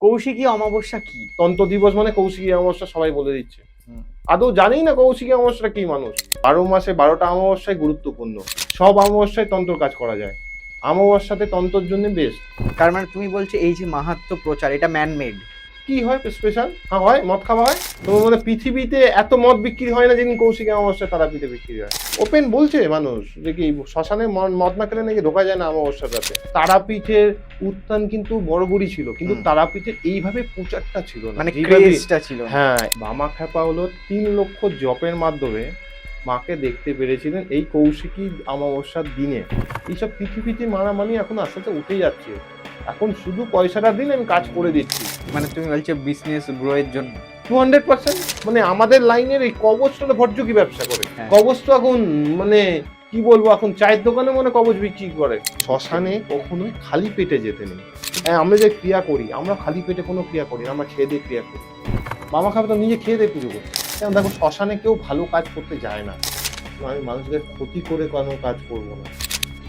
কৌশিকী অমাবস্যা কি? তন্ত্র দিবস মানে কৌশিকী অমাবস্যা সবাই বলে দিচ্ছে। হুম। আদৌ জানি না কৌশিকী অমাবস্যাটা কি মানুষ। ১২ মাসে ১২টা অমাবস্যাই গুরুত্বপূর্ণ। সব অমাবস্যায় তন্ত্র কাজ করা যায়। অমাবস্যাতে তন্ত্রের জন্য বেস্ট। তার মানে তুমি বলছো এই যে মাহাত্ম্য প্রচার এটা ম্যান মেড। কি হয় স্পেশাল? হ্যাঁ হয়, মদ খাওয়া হয়। তোমার মানে পৃথিবীতে এত মদ বিক্রি হয় না যেদিন কৌশিকী অমাবস্যায় তারাপীঠে বিক্রি হয়। ওপেন বলছে মানুষ যে কি শ্মশানে মদ না খেলে নাকি ঢোকা যায় না অমাবস্যার রাতে। তারাপীঠের উত্থান কিন্তু বড়বড়ি ছিল, কিন্তু তারাপীঠের এইভাবে প্রচারটা ছিল না। মানে যেভাবে ক্রেজটা ছিল না। হ্যাঁ, বামা খ্যাপা হলো ৩ লক্ষ জপের মাধ্যমে মাকে দেখতে পেরেছিলেন এই কৌশিকী অমাবস্যার দিনে। এইসব পৃথিবীতে মানামানি এখন আস্তে আস্তে উঠে যাচ্ছে। এখন শুধু পয়সাটা দিন আমি কাজ করে দিচ্ছি। মানে তুমি বলছো বিজনেস গ্রো এর জন্য। 200% মানে আমাদের লাইনের এই কবচটা ভর্তুকি ব্যবসা করে। হ্যাঁ। কবচ তো এখন মানে কি বলবো, এখন চায়ের দোকানে মনে কবচ বিক্রি করে। শ্মশানে কখনোই খালি পেটে যেতে নেই। হ্যাঁ, আমরা যে ক্রিয়া করি, আমরা খালি পেটে কোনো ক্রিয়া করি না, আমরা খেয়ে দিয়ে ক্রিয়া করি। বামা খাবে তো নিজে খেয়ে দিয়ে পুজো করি। কেন দেখো, শ্মশানে কেউ ভালো কাজ করতে যায় না। আমি মানুষদের ক্ষতি করে কোনো কাজ করবো না।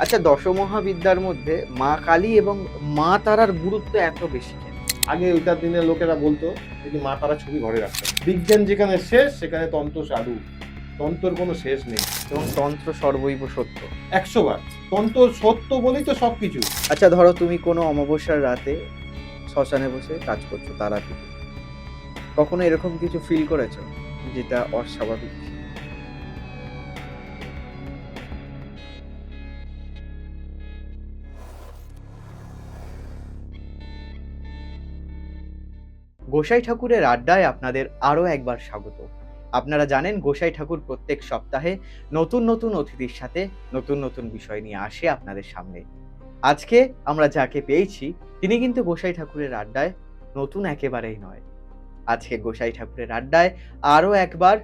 আচ্ছা, দশমহাবিদ্যার মধ্যে মা কালী এবং মা তারার গুরুত্ব এত বেশি কেন? আগে ওইটার দিনে লোকেরা বলতো যে মা তারা ছবি ঘরে রাখতেন। বিজ্ঞান যেখানে শেষ সেখানে তন্ত্র চালু। তন্ত্রের কোনো শেষ নেই। এবং তন্ত্র সর্বৈব সত্য। ১০০ বার তন্ত্র সত্য বলেই তো সবকিছু। আচ্ছা, ধরো তুমি কোনো অমাবস্যার রাতে শ্মশানে বসে কাজ করছো তারাপীঠে, কখনো এরকম কিছু ফিল করেছো যেটা অস্বাভাবিক? গোসাই ঠাকুরের আড্ডায় আপনাদের আরও একবার স্বাগত। আপনারা জানেন গোসাই ঠাকুর প্রত্যেক সপ্তাহে নতুন নতুন অতিথির সাথে নতুন নতুন বিষয় নিয়ে আসে আপনাদের সামনে। আজকে আমরা যাকে পেয়েছি তিনি কিন্তু গোসাই ঠাকুরের আড্ডায় নতুন একেবারেই নয়। আজকে গোসাই ঠাকুরের আড্ডায় আরও একবার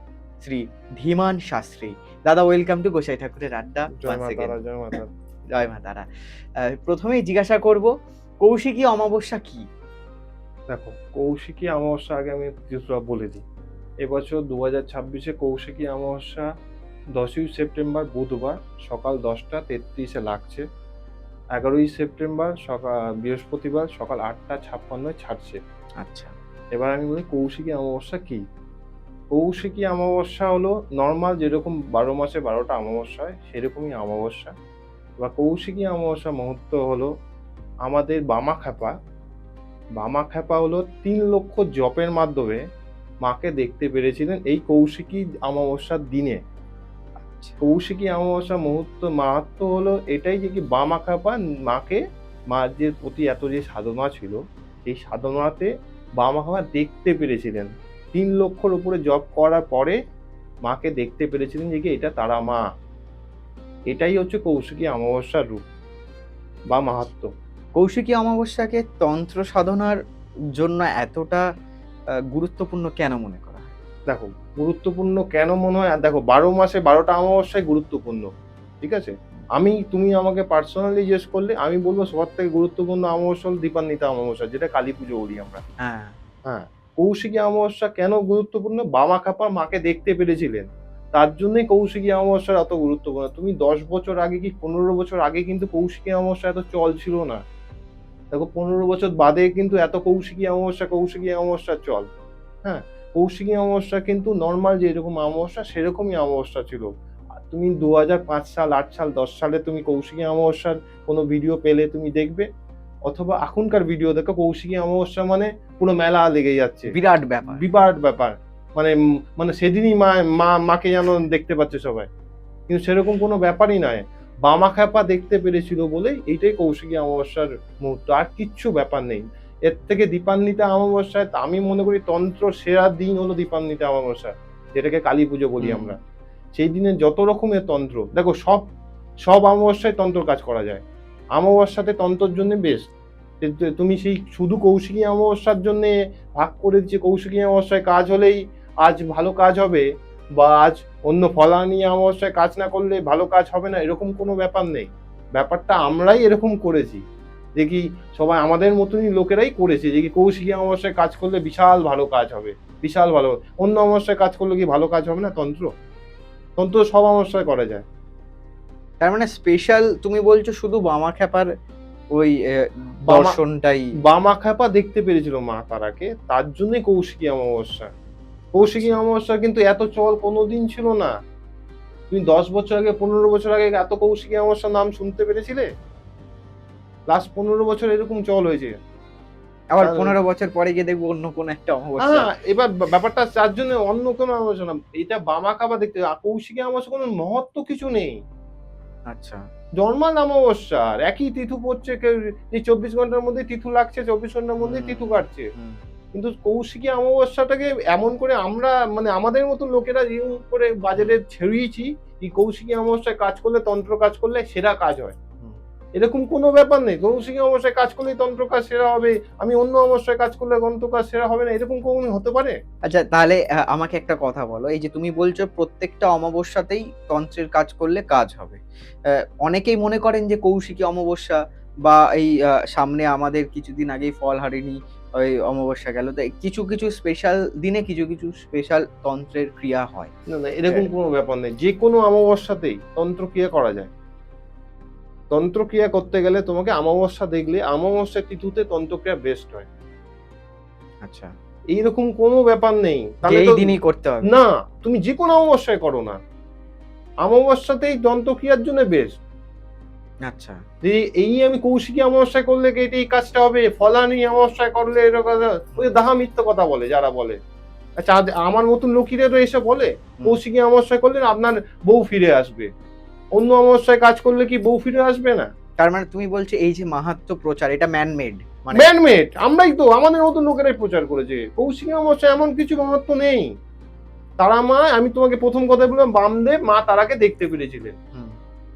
শ্রী ধীমান শাস্ত্রী। দাদা, ওয়েলকাম টু গোসাই ঠাকুরের আড্ডা। জয় মা তারা, জয় মা তারা। জয় মা তারা। প্রথমেই জিজ্ঞাসা করব, কৌশিকী অমাবস্যা কি? দেখো, কৌশিকী অমাবস্যা আগে আমি কিছুটা বলে দিই। এবছর 2026-এ কৌশিকী অমাবস্যা 10ই সেপ্টেম্বর বুধবার সকাল 10টা 33-এ লাগছে। 11ই সেপ্টেম্বর বৃহস্পতিবার সকাল 8টা 56-এ ছাড়ছে। আচ্ছা, এবার আমি বলি কৌশিকী অমাবস্যা কি। কৌশিকী অমাবস্যা হলো নর্মাল যেরকম 12 মাসে 12টা অমাবস্যা হয় সেরকমই অমাবস্যা। বা কৌশিকী অমাবস্যা মুহূর্ত হলো আমাদের বামা খ্যাপা হলো ৩ লক্ষ জপের মাধ্যমে মাকে দেখতে পেরেছিলেন এই কৌশিকী অমাবস্যার দিনে। কৌশিকী অমাবস্যা মুহূর্ত মাহাত্ম হলো এটাই যে কি বামা খ্যাপা মাকে, মার যে প্রতি এত যে সাধনা ছিল সেই সাধনাতে বামা খ্যাপা দেখতে পেরেছিলেন। ৩ লক্ষর উপরে জপ করার পরে মাকে দেখতে পেরেছিলেন যে কি এটা তারা মা। এটাই হচ্ছে কৌশিকী অমাবস্যার রূপ বা মাহাত্ম্য। কৌশিকী অমাবস্যাকে তন্ত্র সাধনার জন্য এতটা গুরুত্বপূর্ণ কেন মনে করা হয়? দেখো, গুরুত্বপূর্ণ কেন মনে হয়, আর দেখো 12 মাসে 12টা অমাবস্যাই গুরুত্বপূর্ণ। ঠিক আছে? তুমি আমাকে পার্সোনালি জিজ্ঞেস করলে আমি বলবো সবার থেকে গুরুত্বপূর্ণ অমাবস্যা হলো দীপান্বিতা অমাবস্যা, যেটা কালী পুজো করি আমরা। হ্যাঁ। হ্যাঁ, কৌশিকী অমাবস্যা কেন গুরুত্বপূর্ণ? বামা খ্যাপা মাকে দেখতে পেরেছিলেন। তার জন্যই কৌশিকী অমাবস্যার এত গুরুত্বপূর্ণ। তুমি 10 বছর আগে কি 15 বছর আগে কিন্তু কৌশিকী অমাবস্যা এত চল ছিল না। দেখো 15 বছর বাদে কিন্তু এত কৌশিকী অমাবস্যার চল। হ্যাঁ, কৌশিকী অমাবস্যা কিন্তু নর্মাল যেরকম অমাবস্যা সেরকমই অমাবস্যা ছিল। আর তুমি 2005 সাল, 8 সাল, 10 সালে তুমি কৌশিকী অমাবস্যার কোনো ভিডিও পেলে তুমি দেখবে, অথবা এখনকার ভিডিও দেখো, কৌশিকী অমাবস্যা মানে পুরো মেলা লেগে যাচ্ছে। বিরাট ব্যাপার। বিরাট ব্যাপার। মানে সেদিনই মাকে যেন দেখতে পাচ্ছে সবাই। কিন্তু সেরকম কোনো ব্যাপারই নয়। বামা খ্যাপা দেখতে পেরেছিল বলেই এইটাই কৌশিকী অমাবস্যার মুহূর্ত, আর কিচ্ছু ব্যাপার নেই। এর থেকে দীপান্বিতা অমাবস্যায় আমি মনে করি তন্ত্র সেরা দিন হলো দীপান্বিতা অমাবস্যা, যেটাকে কালী পুজো বলি আমরা। সেই দিনে যত রকমের তন্ত্র, দেখো সব অমাবস্যায় তন্ত্র কাজ করা যায়। অমাবস্যাতে তন্ত্রের জন্য বেস্ট। তুমি সেই শুধু কৌশিকী অমাবস্যার জন্য ভাগ করে দিচ্ছে, কৌশিকী অমাবস্যায় কাজ হলেই আজ ভালো কাজ হবে, বা আজ অন্য ফলানি অমাবস্যায় কাজ না করলে ভালো কাজ হবে না, এরকম কোনো ব্যাপার নেই। ব্যাপারটা আমরাই এরকম করেছি যে কি সবাই আমাদের মতনই লোকেরাই করেছে যে কি কৌশিকী অমাবস্যায় কাজ করলে বিশাল ভালো কাজ হবে, বিশাল ভালো। অন্য অমাবস্যায় কাজ করলে কি ভালো কাজ হবে না? তন্ত্র সব অমাবস্যায় করা যায়। তার মানে স্পেশাল তুমি বলছো শুধু বামা খ্যাপার ওই দর্শনটাই। বামা খ্যাপা দেখতে পেরেছিল মা তারাকে, তার জন্যই কৌশিকী অমাবস্যা। কৌশিকী আচ্ছা। অমাবস্যা কিন্তু এত চল কোনোদিন ছিল না। তুমি 10 বছর আগে 15 বছর আগে এত কৌশিকী অমাবস্যার নাম শুনতে পেরেছিলে? লাস্ট 15 বছর এরকম চল হয়েছে। আবার তার 15 বছর পরে গিয়ে দেখবো অন্য কোনো একটা অমাবস্যা। হ্যাঁ, এবার ব্যাপারটা তার জন্য অন্য কোনো অমাবস্যা না। এটা বামা খাবা দেখতে কৌশিকী অমাবস্যা কোনো মহত্ব কিছু নেই। আচ্ছা। নরমাল অমাবস্যার একই তিথু পড়ছে, কেউ এই 24 ঘন্টার মধ্যে তিথু লাগছে, 24 ঘন্টার মধ্যে হুম, তিথু কাটছে। হুম, কিন্তু কৌশিকী অমাবস্যাটাকে এমন করে আমরা মানে আমাদের মতন লোকেরা ইউজ করে বাজারে ছড়িয়েছি, এই কৌশিকী অমাবস্যায় কাজ করলে তন্ত্র কাজ করলে সেরা কাজ হয়। হুম। এরকম কোনো ব্যাপার নেই। কৌশিকী অমাবস্যায় কাজ করলেই তন্ত্র কাজ সেরা হবে। আমি অন্য অমাবস্যায় কাজ করলে তন্ত্র কাজ সেরা হবে না। এরকম কখনো হতে পারে? আচ্ছা, তাহলে আমাকে একটা কথা বলো। এই যে তুমি বলছো প্রত্যেকটা অমাবস্যাতেই তন্ত্রের কাজ করলে কাজ হবে। অনেকেই মনে করেন যে কৌশিকী অমাবস্যা বা এই সামনে আমাদের কিছুদিন আগেই ফলহারিণী ওই অমাবস্যা গেল। তো কিছু, কিছু স্পেশাল দিনে কিছু, কিছু স্পেশাল তন্ত্রের ক্রিয়া হয়। না, না অ্যা এরকম কোনো ব্যাপার নেই। যেকোনো অমাবস্যাতেই তন্ত্রক্রিয়া করা যায়। তন্ত্রক্রিয়া করতে গেলে তোমাকে অমাবস্যা দেখলে অমাবস্যার তিথিতে তন্ত্রক্রিয়া বেস্ট হয়। আচ্ছা। এইরকম কোনো ব্যাপার নেই। তাহলে যেই তো দিনই করতে হবে। না, তুমি যেকোনো অমাবস্যায় করো না। অমাবস্যাতেই দন্তক্রিয়ার জন্য বেস্ট। আচ্ছা। যে এই আমি কৌশিকী অমাবস্যায় করলে কি এই কাজটা হবে, ফলানি অমাবস্যায় করলে এরকম ওই দাহা মিথ্যা কথা বলে যারা বলে। আচ্ছা আমার মতন লোকেরা এসে বলে হুম। কৌশিকী অমাবস্যায় করলে আপনার বউ ফিরে আসবে। অন্য অমাবস্যায় কাজ করলে কি বউ ফিরে আসবে না? তার মানে তুমি বলছো এই যে মাহাত্ম্য প্রচার এটা ম্যান মেড। মানে ম্যানমেড আমরাই তো আমাদের মতন লোকেরাই প্রচার করেছে। কৌশিকী অমাবস্যায় এমন কিছু মাহাত্ম্য নেই। তারা মা আমি তোমাকে প্রথম কথা বললাম বামদেব মা তারাকে দেখতে পেরেছিলেন। হুম,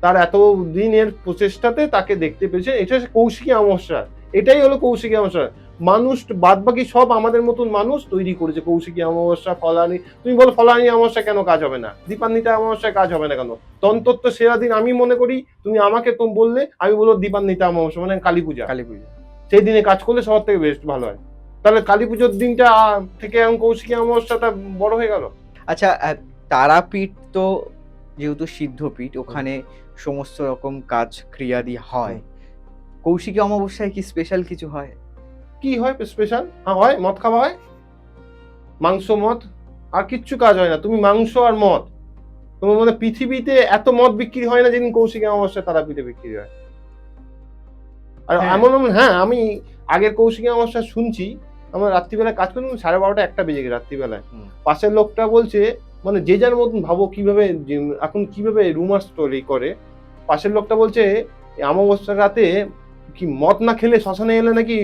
তার এত দিনের প্রচেষ্টাতে তাকে দেখতে পেয়েছে। এটা হচ্ছে কৌশিকী অমাবস্যা। এটাই হলো কৌশিকী অমাবস্যা। মানুষ বাদবাকি সব আমাদের মতন মানুষ তৈরি করেছে কৌশিকী অমাবস্যা, ফলানি। তুমি বলো ফলানি অমাবস্যা কেন কাজ হবে না? দীপান্বিতা অমাবস্যায় কাজ হবে না কেন? তন্ত্র সেরা দিন আমি মনে করি তুমি আমাকে তো বললে আমি বলবো দীপান্বিতা অমাবস্যা মানে কালী পূজা। কালী পুজো। সেই দিনে কাজ করলে সবার থেকে বেস্ট ভালো হয়। তাহলে কালী পুজোর দিনটা থেকে এখন কৌশিকী অমাবস্যাটা বড় হয়ে গেল। আচ্ছা, তারাপীঠ তো যেহেতু সিদ্ধপীঠ ওখানে সমস্ত রকম কাজ ক্রিয়াদি হয়। কৌশিকী অমাবস্যায় কি স্পেশাল কিছু হয়? কি হয় স্পেশাল? হ্যাঁ হয়, মদ খাওয়া হয়। মাংস মদ আর কিচ্ছু কাজ হয় না। তুমি মাংস আর মদ। তোমার মানে পৃথিবীতে এত মদ বিক্রি হয় না যেদিন কৌশিকী অমাবস্যায় তারাপীঠে বিক্রি হয়। আর হ্যাঁ। হ্যাঁ আমি আগের কৌশিকী অমাবস্যা শুনছি। আমরা রাত্রিবেলায় কাজ করতাম 12:30 1টা বেজে গেছে রাত্রিবেলায়। হুম, পাশের লোকটা বলছে মানে যে যার মতন ভাবো কিভাবে এখন কিভাবে রুমার্স তৈরি করে। পাশের লোকটা বলছে অমাবস্যার রাতে কি মদ না খেলে শ্মশানে এলে নাকি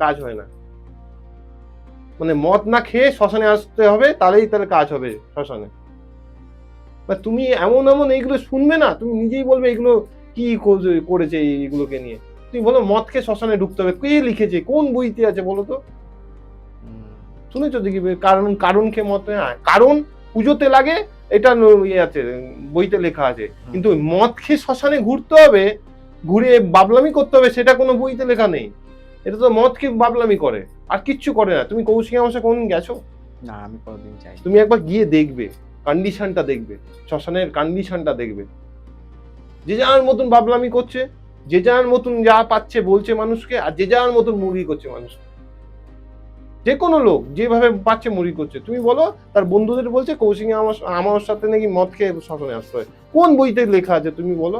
কাজ হয় না। মানে মদ না খেয়ে শ্মশানে আসতে হবে তাহলে কাজ হবে শ্মশানে। বা তুমি এমন এমন এইগুলো শুনবে না তুমি নিজেই বলবে এগুলো কি করেছে এইগুলোকে নিয়ে। তুমি বলো মদ খেয়ে শ্মশানে ঢুকতে হবে কে লিখেছে কোন বইতে আছে বলো তো? হুম। শুনেছো দেখি কারণ খেয়ে মদ কারণ পুজোতে লাগে এটা ইয়ে আছে বইতে লেখা আছে। কিন্তু মদ খেয়ে শ্মশানে ঘুরতে হবে ঘুরে বাবলামি করতে হবে সেটা কোনো বইতে লেখা নেই। এটা তো মদ খেয়ে বাবলামি করে আর কিচ্ছু করে না। তুমি কৌশিকী অমাবস্যা কোনদিন গেছো? না, আমি কোনোদিন যাইনি। তুমি একবার গিয়ে দেখবে কন্ডিশনটা দেখবে শ্মশানের কন্ডিশনটা দেখবে। যে যার মতন বাবলামি করছে, যে যার মতন যা পাচ্ছে বলছে মানুষকে আর যে যার মতন মুরগি করছে মানুষ। যে কোনো লোক যেভাবে পাচ্ছে মুড়ি করছে। তুমি বলো তার বন্ধুদের বলছে কৌশিকী আমার সাথে নাকি মদ খেয়ে শ্মশানে আসতে হয়। কোন বইতে লেখা আছে তুমি বলো?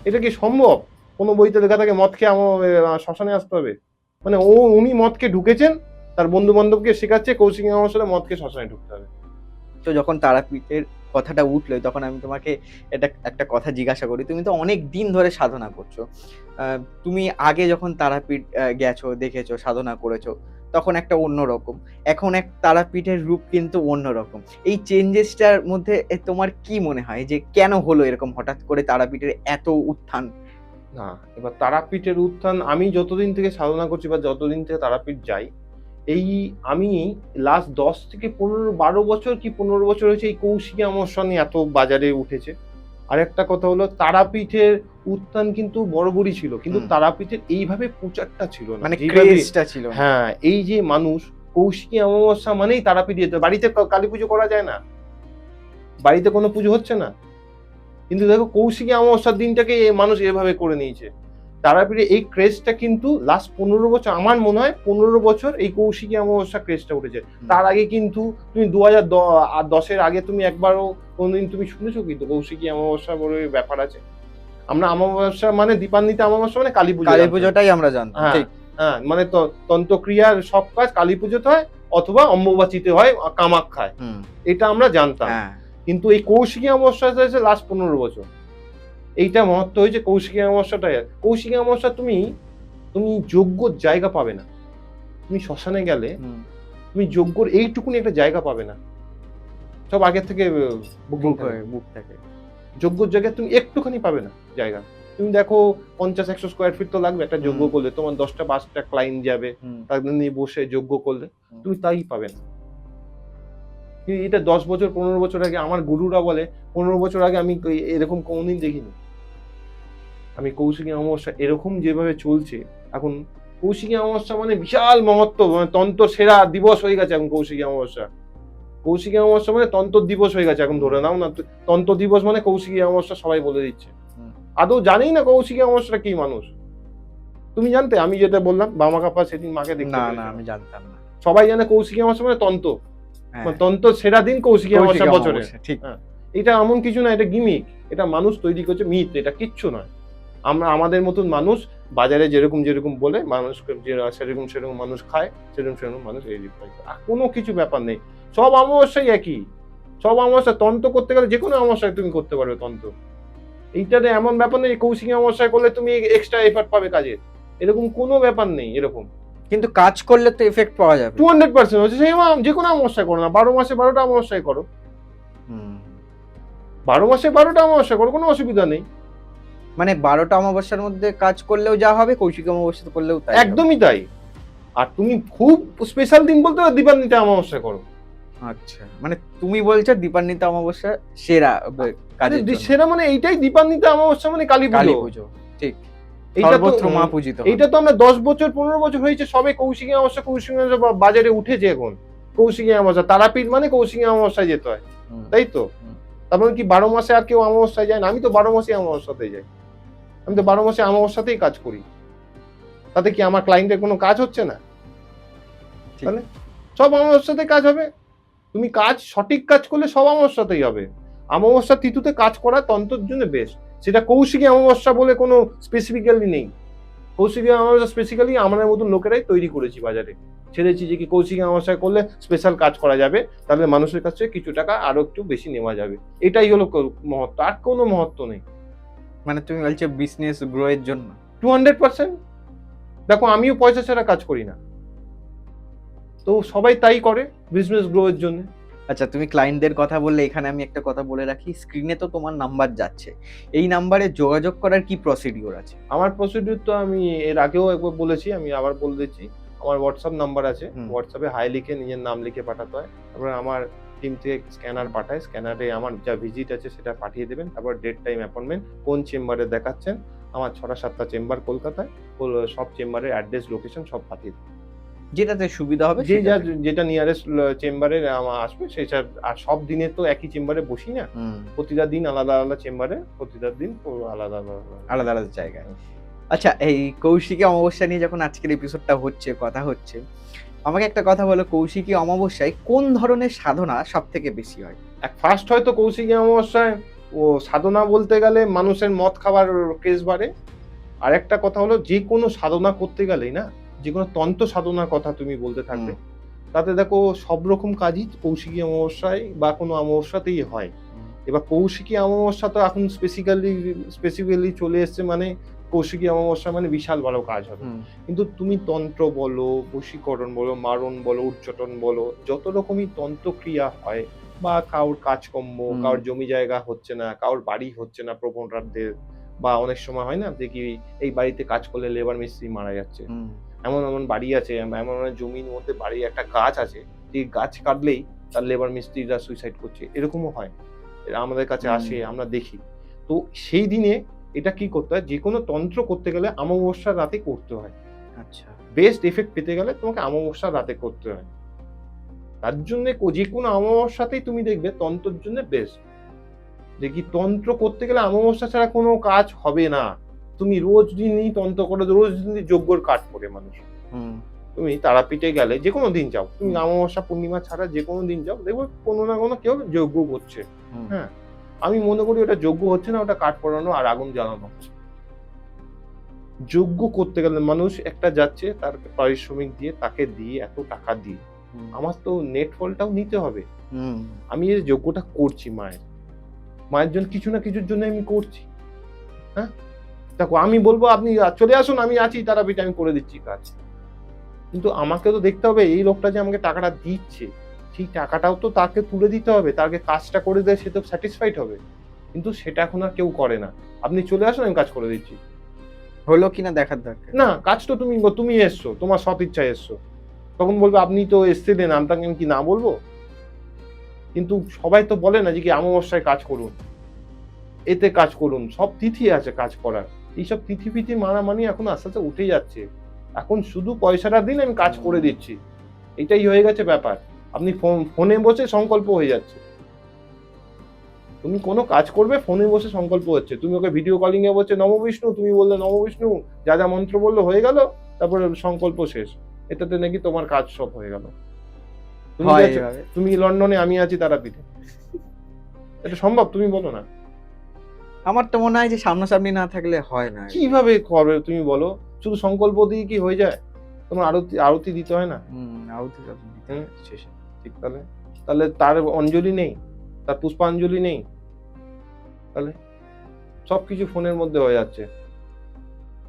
এটা কি সম্ভব? কোনো বইতে লেখা থাকে মদ খেয়ে শ্মশানে আসতে হবে? মানে উনি মদ খেয়ে ঢুকেছেন তার বন্ধু বান্ধবকে শেখাচ্ছে কৌশিকী অমাবস্যায় মদ খেয়ে শ্মশানে ঢুকতে হবে। তো যখন তারাপীঠের কথাটা উঠলো তখন আমি তোমাকে এটা একটা কথা জিজ্ঞাসা করি। তুমি তো অনেক দিন ধরে সাধনা করছো। আ তুমি আগে যখন তারাপীঠ গেছো, দেখেছো, সাধনা করেছো, তখন একটা অন্যরকম। এখন তারাপীঠের রূপ কিন্তু অন্যরকম। এই চেঞ্জেসটার মধ্যে তোমার কি মনে হয় যে কেন হলো এরকম হঠাৎ করে তারাপীঠের এত উত্থান? না এবার তারাপীঠের উত্থান আমি যতদিন থেকে সাধনা করছি বা যতদিন থেকে তারাপীঠ যাই এই আমি লাস্ট 10 থেকে 12 বছর কি 15 বছর হয়েছে এই কৌশিকী অমাবস্যা নিয়ে এত বাজারে উঠেছে। আরেকটা কথা হলো তারাপীঠের উত্থান কিন্তু বরাবরই ছিল কিন্তু তারাপীঠের এইভাবে প্রচারটা ছিল না মানে যেভাবে ক্রেজটা ছিল না। হ্যাঁ এই যে মানুষ কৌশিকী অমাবস্যা মানেই তারাপীঠ যেত বাড়িতে কালী পুজো করা যায় না বাড়িতে কোনো পুজো হচ্ছে না কিন্তু দেখো কৌশিকী অমাবস্যার দিনটাকে মানুষ এভাবে করে নিয়েছে তারাপীঠে এই ক্রেজটা কিন্তু লাস্ট 15 বছর, আমার মনে হয় 15 বছর এই কৌশিকী অমাবস্যা ক্রেজটা উঠেছে। তার আগে কিন্তু তুমি 2010-এর আগে তুমি একবারও কোনোদিন তুমি শুনেছো কিন্তু কৌশিকী অমাবস্যা বলে ব্যাপার আছে? আমরা অমাবস্যা মানে দীপান্বিতা অমাবস্যা মানে কালী পুজো কালী জানতাম। পুজোটাই আমরা জানতাম, হ্যাঁ, ঠিক। হ্যাঁ, মানে তন্ত্রক্রিয়ার সব কাজ কালী পুজোতে হয় অথবা অম্বুবাচীতে হয় কামাখ্যায়। হুম। এটা আমরা জানতাম। হ্যাঁ। কিন্তু এই কৌশিকী অমাবস্যাটা হচ্ছে লাস্ট 15 বছর। এইটা মহত্ব হয়েছে কৌশিকী অমাবস্যাটাই। কৌশিকী অমাবস্যা তুমি যোগ্য জায়গা পাবে না। তুমি শ্মশানে গেলে হুম। তুমি যোগ্যর এইটুকুনি একটা জায়গা পাবে না। সব আগে থেকে বুকিং থাকে। বুক থাকে। যোগ্যর জায়গায় তুমি একটুখানি পাবে না জায়গা। তুমি দেখো 50-100 স্কয়ার ফিট তো লাগবে একটা যজ্ঞ হুম। করলে। তোমার 10টা-5টা ক্লায়েন্ট যাবে। হুম। তাদের নিয়ে বসে যজ্ঞ করলে হুম। তুমি তাই পাবে না। এটা 10 বছর 15 বছর আগে আমার গুরুরা বলে 15 বছর আগে আমি এরকম কোনদিন দেখিনি। আমি কৌশিকী অমাবস্যা এরকম যেভাবে চলছে এখন, কৌশিকী অমাবস্যা মানে বিশাল মহত্ব, মানে তন্ত্র সেরা দিবস হয়ে গেছে এখন কৌশিকী অমাবস্যা। কৌশিকী অমাবস্যা মানে তন্ত্র দিবস হয়ে গেছে এখন, ধরে নাও না তন্ত্র দিবস মানে কৌশিকী অমাবস্যা সবাই বলে দিচ্ছে। হুম। আদৌ জানেই না কৌশিকী অমাবস্যাটা কি মানুষ। তুমি জানতে আমি যেটা বললাম বামা কাপা সেদিন মাকে দেখতে না, পেয়েছিলাম। আমি জানতাম না। সবাই জানে কৌশিকী অমাবস্যা মানে তন্ত্র। হ্যাঁ। মানে তন্ত্র সেরা দিন কৌশিকী কৌশিকী অমাবস্যা বছরে। অমাবস্যা, ঠিক। হ্যাঁ, এটা এমন কিছু না, এটা গিমিক। এটা মানুষ তৈরি করছে মিথ, এটা কিচ্ছু নয়। আমরা আমাদের মতন মানুষ বাজারে যেরকম বলে মানুষকে সেরকম মানুষ খায়, সেরকম মানুষ এই রিপ্লাই করে। আর কোনো কিছু ব্যাপার নেই। সব অমাবস্যাই একই। সব অমাবস্যা তন্ত্র করতে গেলে যেকোনো অমাবস্যায় তুমি করতে পারবে তন্ত্র। এইটাতে এমন ব্যাপার নেই কৌশিকী অমাবস্যায় করলে তুমি এক্সট্রা এফর্ট পাবে কাজের। এরকম কোনো ব্যাপার নেই এরকম। কিন্তু কাজ করলে তো এফেক্ট পাওয়া যাবে। 200% হচ্ছে সেই যেকোনো অমাবস্যায় করো না। 12 মাসে 12টা অমাবস্যায় করো। হুম। 12 মাসে 12টা অমাবস্যা করো, কোনো অসুবিধা নেই। মানে 12টা অমাবস্যার মধ্যে কাজ করলেও যা হবে, কৌশিকী অমাবস্যাতে করলেও তাই হবে। একদমই তাই। আর তুমি খুব স্পেশাল দিন বলতে দীপান্বিতা অমাবস্যা করো। আচ্ছা, মানে তুমি বলছো দীপান্বিতা অমাবস্যা সেরা কাজের জন্য। সেটা মানে এইটাই দীপান্বিতা অমাবস্যা মানে কালী কালী পুজো। পুজো, ঠিক। এইটা তো সর্বত্র মা পূজিত হয়। এইটা তো আমরা 10 বছর 15 বছর হয়েছে সবে কৌশিকী অমাবস্যা বাজারে উঠেছে এখন। কৌশিকী অমাবস্যা তারাপীঠ মানে কৌশিকী অমাবস্যায় যেতে হয়, হুম। তাই তো? হুম। তার মানে কি 12 মাসে আর কেউ অমাবস্যায় যায় না? আমি তো 12 মাসে অমাবস্যাতে যাই। আমি তো 12 মাসে অমাবস্যাতেই কাজ করি। তাতে কি আমার ক্লায়েন্টের কোনো কাজ হচ্ছে না? ঠিক। তাহলে সব অমাবস্যাতে কাজ হবে। তুমি সঠিক কাজ করলে সব অমাবস্যাতেই হবে। অমাবস্যা তিথিতে কাজ করা তন্ত্রের জন্য বেস্ট। সেটা কৌশিকী অমাবস্যা বলে কোনো স্পেসিফিক্যালি নেই। কৌশিকী অমাবস্যা স্পেসিক্যালি আমাদের মতন লোকেরাই তৈরি করেছি বাজারে। ছেড়েছি যে কি কৌশিকী অমাবস্যায় করলে স্পেশাল কাজ করা যাবে। তাহলে মানুষের কাছে কিছু টাকা আরো একটু বেশি নেওয়া যাবে। এটাই হলো মহত্ব। আর কোনো মহত্ব নেই। মানে তুমি বলছো বিজনেস গ্রো এর জন্য? 200%। দেখো আমিও পয়সা ছাড়া কাজ করি না। তো সবাই তাই করে বিজনেস গ্রো এর জন্য। আচ্ছা, তুমি ক্লায়েন্টদের কথা বললে, এখানে আমি একটা কথা বলে রাখি, স্ক্রিনে তো তোমার নাম্বার যাচ্ছে। এই নাম্বারে যোগাযোগ করার কি প্রসিডিওর আছে? আমার প্রসিডিউর তো আমি এর আগেও একবার বলেছি, আমি আবার বলে দিচ্ছি। আমার হোয়াটসঅ্যাপ নাম্বার আছে। হোয়াটসঅ্যাপে হাই লিখে নিজের নাম লিখে পাঠাতে হয়। তারপরে আমার টিম থেকে স্ক্যানার পাঠায়। স্ক্যানারে আমার যা ভিজিট আছে সেটা পাঠিয়ে দেবেন। তারপর ডেট টাইম অ্যাপয়েন্টমেন্ট কোন চেম্বারে দেখাচ্ছেন। আমার 6টা-7টা চেম্বার কলকাতায়। সব চেম্বারের অ্যাড্রেস লোকেশন সব পাঠিয়ে দেবেন। যেটাতে সুবিধা হবে যে সেটা। যেটা নিয়ারেস্ট চেম্বারে আসবে সেটা। আর সব দিনে তো একই চেম্বারে বসি না। প্রতিটা দিন আলাদা চেম্বারে, প্রতিটা দিন আলাদা আলাদা জায়গায়। আচ্ছা, এই কৌশিকী অমাবস্যা নিয়ে যখন আজকের এপিসোডটা হচ্ছে, কথা হচ্ছে, আমাকে একটা কথা বলো, কৌশিকী অমাবস্যায় কোন ধরনের সাধনা সবথেকে বেশি হয়? ফার্স্ট হয়তো কৌশিকী অমাবস্যায় সাধনা বলতে গেলে মানুষের মদ খাবার ক্রেজ বাড়ে। আর একটা কথা হলো যে কোনো সাধনা করতে গেলেই না, যে কোনো তন্ত্র সাধনার কথা তুমি বলতে থাকবে, তাতে দেখো সব রকম কাজই কৌশিকী অমাবস্যায় বা কোনো অমাবস্যাতেই হয়। এবার কৌশিকী অমাবস্যা তো এখন স্পেসিফিক্যালি চলে এসছে, মানে কৌশিকী অমাবস্যা মানে বিশাল বড় কাজ হবে। কিন্তু তুমি তন্ত্র বলো, বশীকরণ বলো, মারণ বলো, উচ্চাটন বলো, যত রকমই তন্ত্রক্রিয়া হয় বা কারোর কাজকর্ম, কারোর জমি জায়গা হচ্ছে না, কারোর বাড়ি হচ্ছে না প্রোপোটারদের, বা অনেক সময় হয় না দেখি এই বাড়িতে কাজ করলে লেবার মিস্ত্রি মারা যাচ্ছে, এমন বাড়ি আছে, এমন জমির মধ্যে বাড়ির একটা গাছ আছে, যে গাছ কাটলেই তার লেবার মিস্ত্রিরা সুইসাইড করছে, এরকমও হয়। আমাদের কাছে আসে, আমরা দেখি। তো সেই দিনে এটা কি করতে হয়, যে কোনো তন্ত্র করতে গেলে অমাবস্যার রাতে করতে হয়। আচ্ছা, বেস্ট এফেক্ট পেতে গেলে তোমাকে অমাবস্যার রাতে করতে হয়। তার জন্য যে কোনো অমাবস্যাতেই তুমি দেখবে তন্ত্রের জন্য বেস্ট। যে কি তন্ত্র করতে গেলে অমাবস্যা ছাড়া কোনো কাজ হবে না। তুমি রোজ দিনই তন্ত্র করো, রোজ দিনই যজ্ঞর কাঠ করে মানুষ। হুম, তুমি তারাপীঠে গেলে যে কোনো দিন যাও, তুমি হুম। অমাবস্যা পূর্ণিমা ছাড়া যে কোনো দিন যাও, দেখবে কোনো না কোনো কেউ যজ্ঞ করছে। হুম, হ্যাঁ, আমি মনে করি ওটা যজ্ঞ হচ্ছে না, ওটা কাঠ পোড়ানো আর আগুন জ্বালানো হচ্ছে। যজ্ঞ করতে গেলে মানুষ একটা যাচ্ছে, তার পারিশ্রমিক দিয়ে, তাকে দিয়ে, এত টাকা দিয়ে, হুম, আমার তো নেট ফলটাও নিতে হবে। হুম, আমি এই যজ্ঞটা করছি মায়ের জন্য, কিছু না কিছুর জন্য আমি করছি। হ্যাঁ, দেখো আমি বলবো আপনি চলে আসুন, আমি আছি তারাপীঠে, আমি করে দিচ্ছি কাজ। কিন্তু আমাকে তো দেখতে হবে এই লোকটা যে আমাকে টাকাটা দিচ্ছে, সেই টাকাটাও তো তাকে তুলে দিতে হবে, তাকে কাজটা করে দেয়, সে তো স্যাটিসফাইড হবে। কিন্তু সেটা এখন আর কেউ করে না। আপনি চলে আসুন, আমি কাজ করে দিচ্ছি। হলো কিনা দেখার দরকার। না, কাজ তো তুমি এসছো, তোমার সৎ ইচ্ছায় এসছো। তখন বলবে আপনি তো এসছিলেন, আপনাকে আমি কি না বলবো? কিন্তু সবাই তো বলে না যে কি অমাবস্যায় কাজ করুন, এতে কাজ করুন, সব তিথি আছে কাজ করার। এইসব তিথি ফিথি মানামানি এখন আস্তে আস্তে উঠে যাচ্ছে। এখন শুধু পয়সাটা দিন, আমি কাজ করে দিচ্ছি, এটাই হয়ে গেছে ব্যাপার। আপনি ফোনে বসে সংকল্প হয়ে যাচ্ছে। তুমি কোনো কাজ করবে, ফোনে বসে সংকল্প হচ্ছে। তুমি ওকে ভিডিও কলিং এ বলছে নম বিষ্ণু, তুমি বললে নম বিষ্ণু, যা যা মন্ত্র বললো হয়ে গেল, তারপরে সংকল্প শেষ। এটাতে নাকি তোমার কাজ সব হয়ে গেল। তুমি হয় আছো, এভাবে। তুমি লন্ডনে, আমি আছি তারাপীঠে। এটা সম্ভব? তুমি বলো না। আমার তো মনে হয় যে সামনাসামনি না থাকলে হয় না। কিভাবে করবে তুমি বলো? শুধু সংকল্প দিয়ে কি হয়ে যায়? তোমার আরতি আরতি দিতে হয় না? আহুতি টাহুতি দিতে হুম, হয় শেষে। ঠিক তাহলে। তাহলে তার অঞ্জলি নেই, তার পুষ্পাঞ্জলি নেই। তাহলে সবকিছু ফোনের মধ্যে হয়ে যাচ্ছে।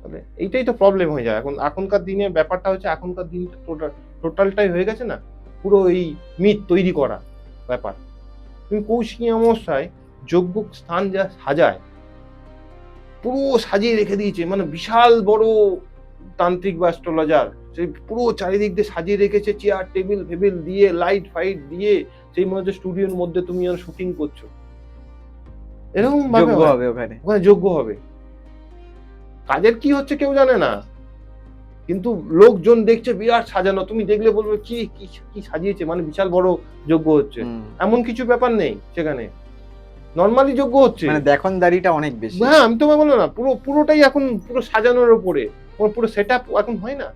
তাহলে এইটাই তো প্রবলেম হয়ে যায়। এখনকার দিনে ব্যাপারটা হচ্ছে, এখনকার দিনটা টোটালটাই হয়ে গেছে না, পুরো এই মিথ তৈরি করা ব্যাপার। তুমি কৌশিকী অমাবস্যায় যজ্ঞ স্থান যা সাজায়, পুরো সাজিয়ে রেখে দিয়েছে, মানে বিশাল বড় তান্ত্রিক বা অ্যাস্ট্রোলজার, সেই পুরো চারিদিক দিয়ে সাজিয়ে রেখেছে, চেয়ার টেবিল ফেবিল দিয়ে, লাইট ফাইট দিয়ে, সেই মনে হচ্ছে স্টুডিওর মধ্যে তুমি আর শুটিং করছো, এরকম ভাবে যজ্ঞ হয়। হবে ওখানে। ওখানে যজ্ঞ হবে, কাজের কি হচ্ছে কেউ জানে না, কিন্তু লোকজন দেখছে বিরাট সাজানো, তুমি দেখলে বলবে কি কি কি সাজিয়েছে, মানে বিশাল বড় যজ্ঞ হচ্ছে। হুম। এমন কিছু ব্যাপার নেই সেখানে, নর্মালি যজ্ঞ হচ্ছে। মানে দেখনদারিটা অনেক বেশি। হ্যাঁ, আমি তোমায় বললাম না, পুরোটাই এখন পুরো সাজানোর উপরে, পুরো সেটআপ এখন হয় না।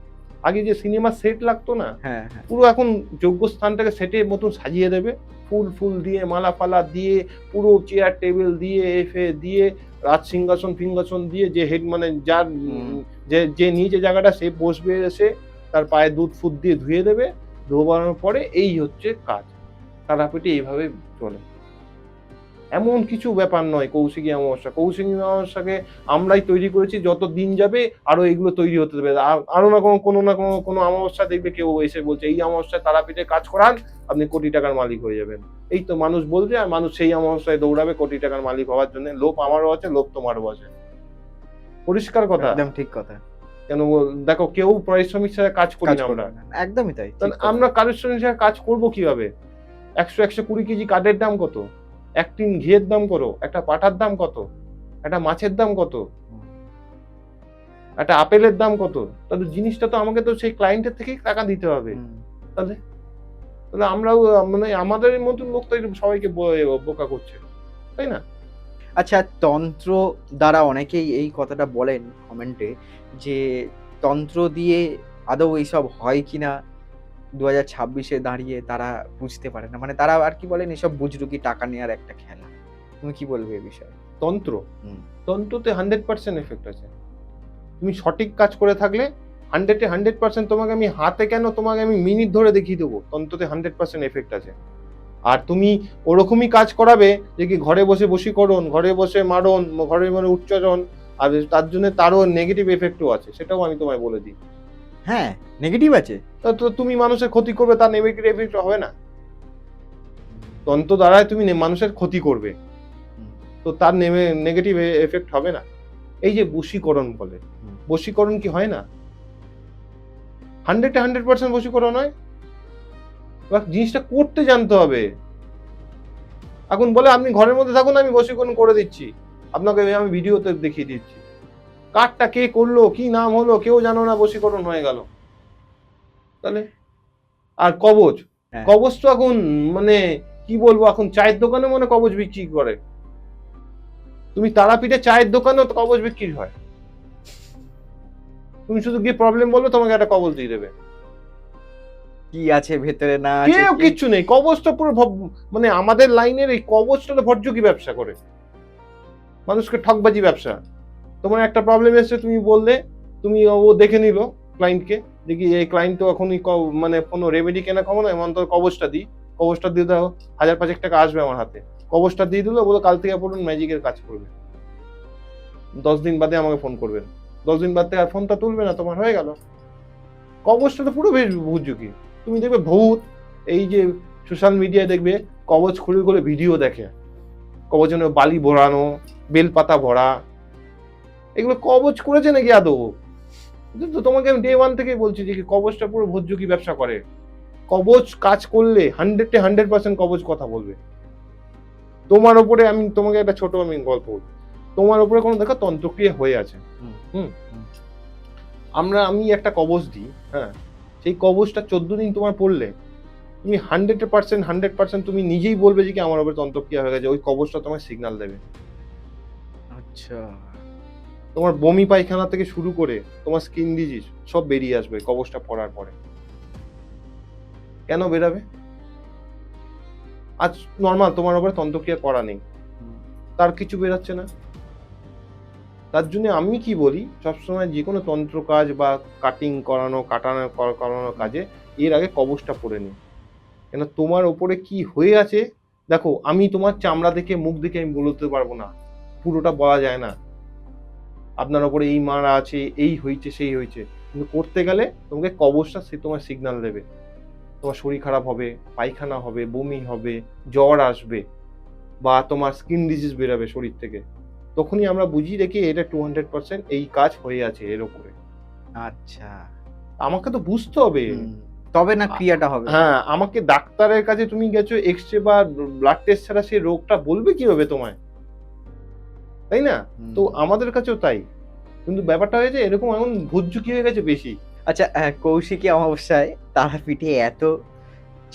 আগে যে সিনেমা সেট লাগতো না, হ্যাঁ, হ্যাঁ। পুরো এখন যজ্ঞ স্থানটাকে সেটের মতন সাজিয়ে দেবে, ফুল ফুল দিয়ে, মালা ফালা দিয়ে, পুরো চেয়ার টেবিল দিয়ে, এফে দিয়ে, রাজ সিংহাসন ফিংহাসন দিয়ে, যে হেড মানে যার হুম। যে যে নিচে জায়গাটা সে বসবে, এসে তার পায়ে দুধ ফুট দিয়ে ধুয়ে দেবে, ধোবানোর পরে এই হচ্ছে কাজ। তারাপীঠে এইভাবে চলে। এমন কিছু ব্যাপার নয় কৌশিকী অমাবস্যা। কৌশিকী অমাবস্যাকে আমরাই তৈরি করেছি, যত দিন যাবে আরো এগুলো তৈরি হতে দেবে। আরো না কোনো না কোনো অমাবস্যা দেখবে কেউ এসে বলছে এই অমাবস্যায় তারাপীঠে কাজ করান, আপনি কোটি টাকার মালিক হয়ে যাবেন। এই তো মানুষ বলছে, আর মানুষ সেই অমাবস্যায় দৌড়াবে কোটি টাকার মালিক হওয়ার জন্য। লোভ আমারও আছে, লোভ তোমারও আছে। পরিষ্কার কথা। একদম ঠিক কথা। কেন দেখো, কেউ পারিশ্রমিক ছাড়া কাজ করি কাজ না করবে আমরা। না। একদমই তাই। ঠিক তাহলে কথা। আমরা পারিশ্রমিক ছাড়া কাজ করবো কিভাবে? 120 কেজি কাঠের দাম কত? 1 টিন ঘিয়ের দাম কত? একটা পাঠার দাম কত? একটা মাছের দাম কত? হুম, একটা আপেলের দাম কত? তাহলে জিনিসটা তো আমাকে তো সেই ক্লায়েন্টের থেকেই টাকা দিতে হবে। হুম। তাহলে তাহলে আমরাও মানে আমাদের মতন লোক তো সবাইকে বোকা করছে। তাই না? আচ্ছা, তন্ত্র দ্বারা অনেকেই এই কথাটা বলেন কমেন্টে যে তন্ত্র দিয়ে আদৌ এইসব হয় কিনা 2026 এ দাঁড়িয়ে তারা বুঝতে পারে না। মানে তারা আর কি বলেন এসব বুজরুকি টাকা নেয়ার একটা খেলা। তুমি কি বলবে এ বিষয়ে? তন্ত্র, হুম, তন্ত্রতে 100% এফেক্ট আছে। তুমি সঠিক কাজ করে থাকলে 100 এ 100% তোমাকে আমি হাতে কেন, তোমাকে আমি মিনিট ধরে দেখিয়ে দেবো। তন্ত্রতে 100% এফেক্ট আছে। আর তুমি ওরকমই কাজ করাবে যে কি ঘরে বসে বশীকরণ, ঘরে বসে মারণ, ঘরে মানে উচ্চারণ, আর তার জন্য তারও নেগেটিভ এফেক্টও আছে, সেটাও আমি তোমায় বলে দিই। হ্যাঁ, নেগেটিভ আছে। তো তুমি মানুষের ক্ষতি করবে, তার নেগেটিভ এফেক্ট হবে না? তন্ত্র দ্বারাই তুমি মানুষের ক্ষতি করবে, হুম, তো তার নেগেটিভ এফেক্ট হবে না? এই যে বশীকরণ বলে, হুম, বশীকরণ কি হয় না? 100 এ 100% বশীকরণ হয়। এবার জিনিসটা করতে জানতে হবে। এখন বলে আপনি ঘরের মধ্যে থাকুন, আমি বশীকরণ করে দিচ্ছি, আপনাকে আমি ভিডিওতে দেখিয়ে দিচ্ছি। কার্ডটা কে করলো, কি নাম হলো, কেউ জানো না, বশীকরণ হয়ে গেল। তাহলে আর কবচ, হ্যাঁ, কবচ তো এখন মানে কি বলবো, এখন চায়ের দোকানে মনে কবচ বিক্রি করে। তুমি তারাপীঠে চায়ের দোকানেও তো কবচ বিক্রি হয়। তুমি শুধু গিয়ে প্রবলেম বলবে, তোমাকে একটা কবজ দিয়ে দেবে। কি আছে ভেতরে না আছে কেউ কিচ্ছু নেই, কবচটা পুরো মানে আমাদের লাইনের এই কবচটা তো ভর্তুকি ব্যবসা করে, মানুষকে ঠকবাজি ব্যবসা। তোমার একটা প্রবলেম এসেছে, তুমি বললে, তুমি ও দেখে নিল ক্লায়েন্টকে, দেখি এই ক্লায়েন্ট তো এখনই মানে কোনো রেমেডি কেনা খবর নয়, এমন তো কবচটা দিই, কবচটা দিয়ে দাও, 1000-5,000 টাকা আসবে আমার হাতে। কবচটা দিয়ে দিল, বলো কাল থেকে পড়ুন, ম্যাজিকের কাজ করবে, 10 দিন বাদে আমাকে ফোন করবেন, 10 দিন বাদ থেকে আর ফোনটা তুলবে না, তোমার হয়ে গেল। কবচটা তো পুরো বেশ ভুজুকি। তুমি দেখবে ভূত, এই যে সোশ্যাল মিডিয়ায় দেখবে কবচ খুলে খুলে ভিডিও দেখে, কবচের বালি ভরানো, বেলপাতা ভরা, এগুলো কবচ করেছে নাকি আদৌ? কিন্তু তোমাকে আমি ডে 1 থেকেই বলছি যে কবচটা পুরো ভর্তুকি ব্যবসা করে। কবচ কাজ করলে 100% কবচ কথা বলবে তোমার উপরে। আমি তোমাকে একটা ছোট গল্প বলি। তোমার উপরে কোনো দেখো তন্ত্রক্রিয়া হয়ে আছে, আমি একটা কবচ দিই, হ্যাঁ, সেই কবচটা 14 দিন তোমার পড়লে তুমি 100% তুমি নিজেই বলবে যে কি আমার উপরে তন্ত্রক্রিয়া হয়ে গেছে, ওই কবচটা তোমার সিগন্যাল দেবে। আচ্ছা, তোমার বমি পায়খানা থেকে শুরু করে তোমার স্কিন ডিজিজ সব বেরিয়ে আসবে কবচটা পড়ার পরে। কেন বেরাবে? আজ নর্মাল তোমার উপরে তন্ত্রক্রিয়া করা নেই, তার কিছু বেরাচ্ছে না। তার জন্য আমি কি বলি, সবসময় যে কোনো তন্ত্র কাজ বা কাটিং করানো, করানো কাজে এর আগে কবচটা পড়ে নিই। কেন তোমার ওপরে কি হয়ে আছে, দেখো আমি তোমার চামড়া দেখে মুখ দেখে আমি বলতে পারবো না, পুরোটা বলা যায় না। আপনার ওপরে এই মারা আছে, এই হয়েছে, সেই হয়েছে, কিন্তু করতে গেলে তোমাকে কবচটা সে তোমার সিগন্যাল দেবে। তোমার শরীর খারাপ হবে, পায়খানা হবে, বমি হবে, জ্বর আসবে, বা তোমার স্কিন ডিজিজ বেরোবে শরীর থেকে, তখনই আমরা বুঝি দেখি এটা 200% এই কাজ হয়ে আছে এর উপরে। আচ্ছা, আমাকে তো বুঝতে হবে, তবে না ক্রিয়াটা হবে। হ্যাঁ, আমাকে ডাক্তারের কাছে তুমি গেছো, এক্সরে বা ব্লাড টেস্ট ছাড়া সে রোগটা বলবে কিভাবে তোমায়, তাই না? তো আমাদের কাছেও তাই, কিন্তু ব্যাপারটা হয়েছে এরকম, এখন ভুজ্জুকি হয়ে গেছে বেশি। আচ্ছা, কৌশিকী অমাবস্যায় তারাপীঠে এত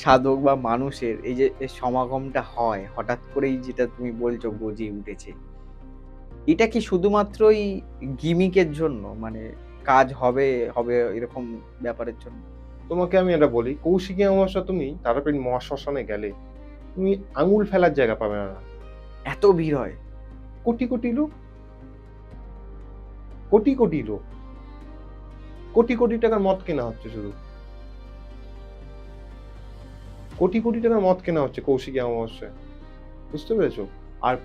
সাধক বা মানুষের এই যে সমাগমটা হয় হঠাৎ করেই, যেটা তুমি বলছো গজিয়ে উঠেছে, এটা কি শুধুমাত্রই গিমিকের জন্য, মানে কাজ হবে হবে এরকম ব্যাপারের জন্য? তোমাকে আমি এটা বলি, কৌশিকী অমাবস্যা তুমি তারাপীঠ মহাশ্মশানে গেলে তুমি আঙুল ফেলার জায়গা পাবে না। এত ভিড় হয়, কোটি কোটি লোক, কোটি কোটি লোক, কোটি কোটি টাকার মদ কেনা হচ্ছে, শুধু কোটি কোটি টাকার মদ কেনা হচ্ছে কৌশিকী অমাবস্যায়, বুঝতে পেরেছো? আর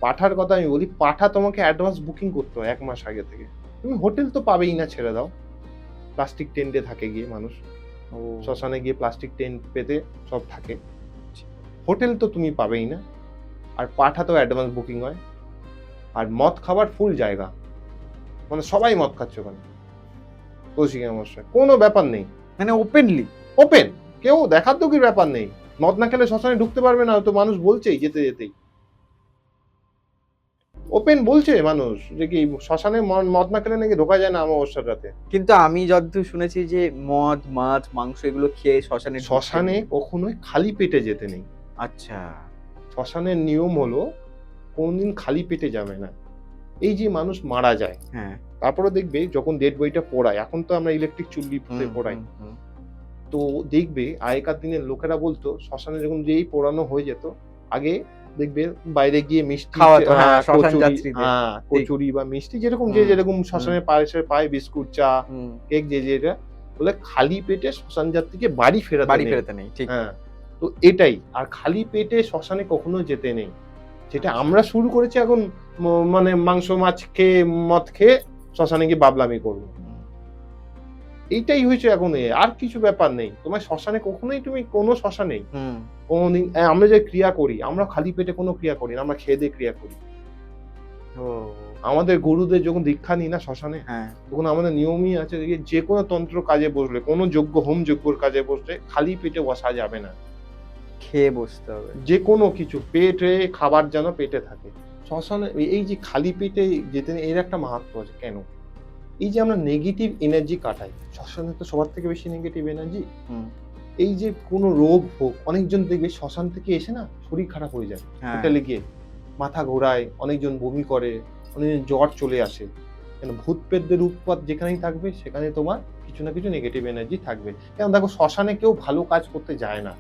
পাঠার কথা আমি বলি, পাঠা তোমাকে অ্যাডভান্স বুকিং করতে হয় 1 মাস আগে থেকে। তুমি হোটেল তো পাবেই না, ছেড়ে দাও, প্লাস্টিক টেন্টে থাকে গিয়ে মানুষ, শ্মশানে গিয়ে প্লাস্টিক টেন্ট পেতে সব থাকে, হোটেল তো তুমি পাবেই না। আর পাঠা তো অ্যাডভান্স বুকিং হয়। আর মদ খাবার ফুল জায়গা, মানে সবাই মদ খাচ্ছে ওখানে কৌশিকী অমাবস্যায়, কোনো ব্যাপার নেই, মানে ওপেনলি ওপেন, কেউ দেখার তো কি ব্যাপার নেই। মদ না খেলে শ্মশানে ঢুকতে পারবে না, তো মানুষ বলছেই যেতে যেতেই, ওপেন বলছে মানুষ যে কি শ্মশানে মদ না খেলে নাকি ঢোকা যায় না অমাবস্যার রাতে। কিন্তু আমি যতদূর শুনেছি যে মদ, মাছ, মাংস এগুলো খেয়ে শ্মশানে কখনোই খালি পেটে যেতে নেই। আচ্ছা, শ্মশানের নিয়ম হলো কোনদিন খালি পেটে যাবে না। এই যে মানুষ মারা যায়, হ্যাঁ, তারপরে দেখবে যখন ডেড বডিটা পোড়ায়, এখন তো আমরা ইলেকট্রিক চুল্লিতে পোড়াই, তো দেখবে আগেকার দিনের লোকেরা বলতো শ্মশানে যখন যেই পোড়ানো হয়ে যেত, আগে দেখবে বাইরে গিয়ে মিষ্টি, কচুরি বা মিষ্টি, যেরকম যে যেরকম শ্মশানে পায়, বিস্কুট, চা, কেক, যে যেটা বলে, খালি পেটে শ্মশান যাত্রীকে বাড়ি ফেরাতে নেই। ঠিক, হ্যাঁ, তো এটাই। আর খালি পেটে শ্মশানে কখনো যেতে নেই, যেটা আমরা শুরু করেছি এখন, মানে মাংস মাছ খেয়ে মদ খেয়ে শ্মশানে গিয়ে বাবলামি করবো, এইটাই হয়েছে এখন। আর কিছু ব্যাপার নেই। তোমার শ্মশানে কখনোই, তুমি কোনো শ্মশানেই কোনোদিন, আমরা যে ক্রিয়া করি, আমরা খালি পেটে কোনো ক্রিয়া করি না, আমরা খেয়ে দিয়ে ক্রিয়া করি। আমাদের গুরুদের যখন দীক্ষা নিই না শ্মশানে, তখন আমাদের নিয়মই আছে যে কোনো তন্ত্র কাজে বসলে, কোনো যজ্ঞ, হোম যজ্ঞর কাজে বসলে খালি পেটে বসা যাবে না, খেয়ে বসতে হবে। যে কোনো কিছু পেটে খাবার যেন পেটে থাকে। শ্মশানে এই যে খালি পেটে যেতে, এর একটা মাহাত্ম্য আছে। কেন? এই যে আমরা নেগেটিভ এনার্জি কাটাই, শ্মশানে তো সবার থেকে বেশি নেগেটিভ এনার্জি। এই যে কোনো রোগ হোক, অনেকজন দেখবে শ্মশান থেকে এসে না শরীর খারাপ হয়ে যায়, হোটেলে গিয়ে মাথা ঘোরায়, অনেকজন বমি করে, অনেকজন জ্বর চলে আসে। কেন ভূত প্রেতদের উৎপাত যেখানেই থাকবে সেখানে তোমার কিছু না কিছু নেগেটিভ এনার্জি থাকবে। কেন দেখো শ্মশানে কেউ ভালো কাজ করতে যায় না।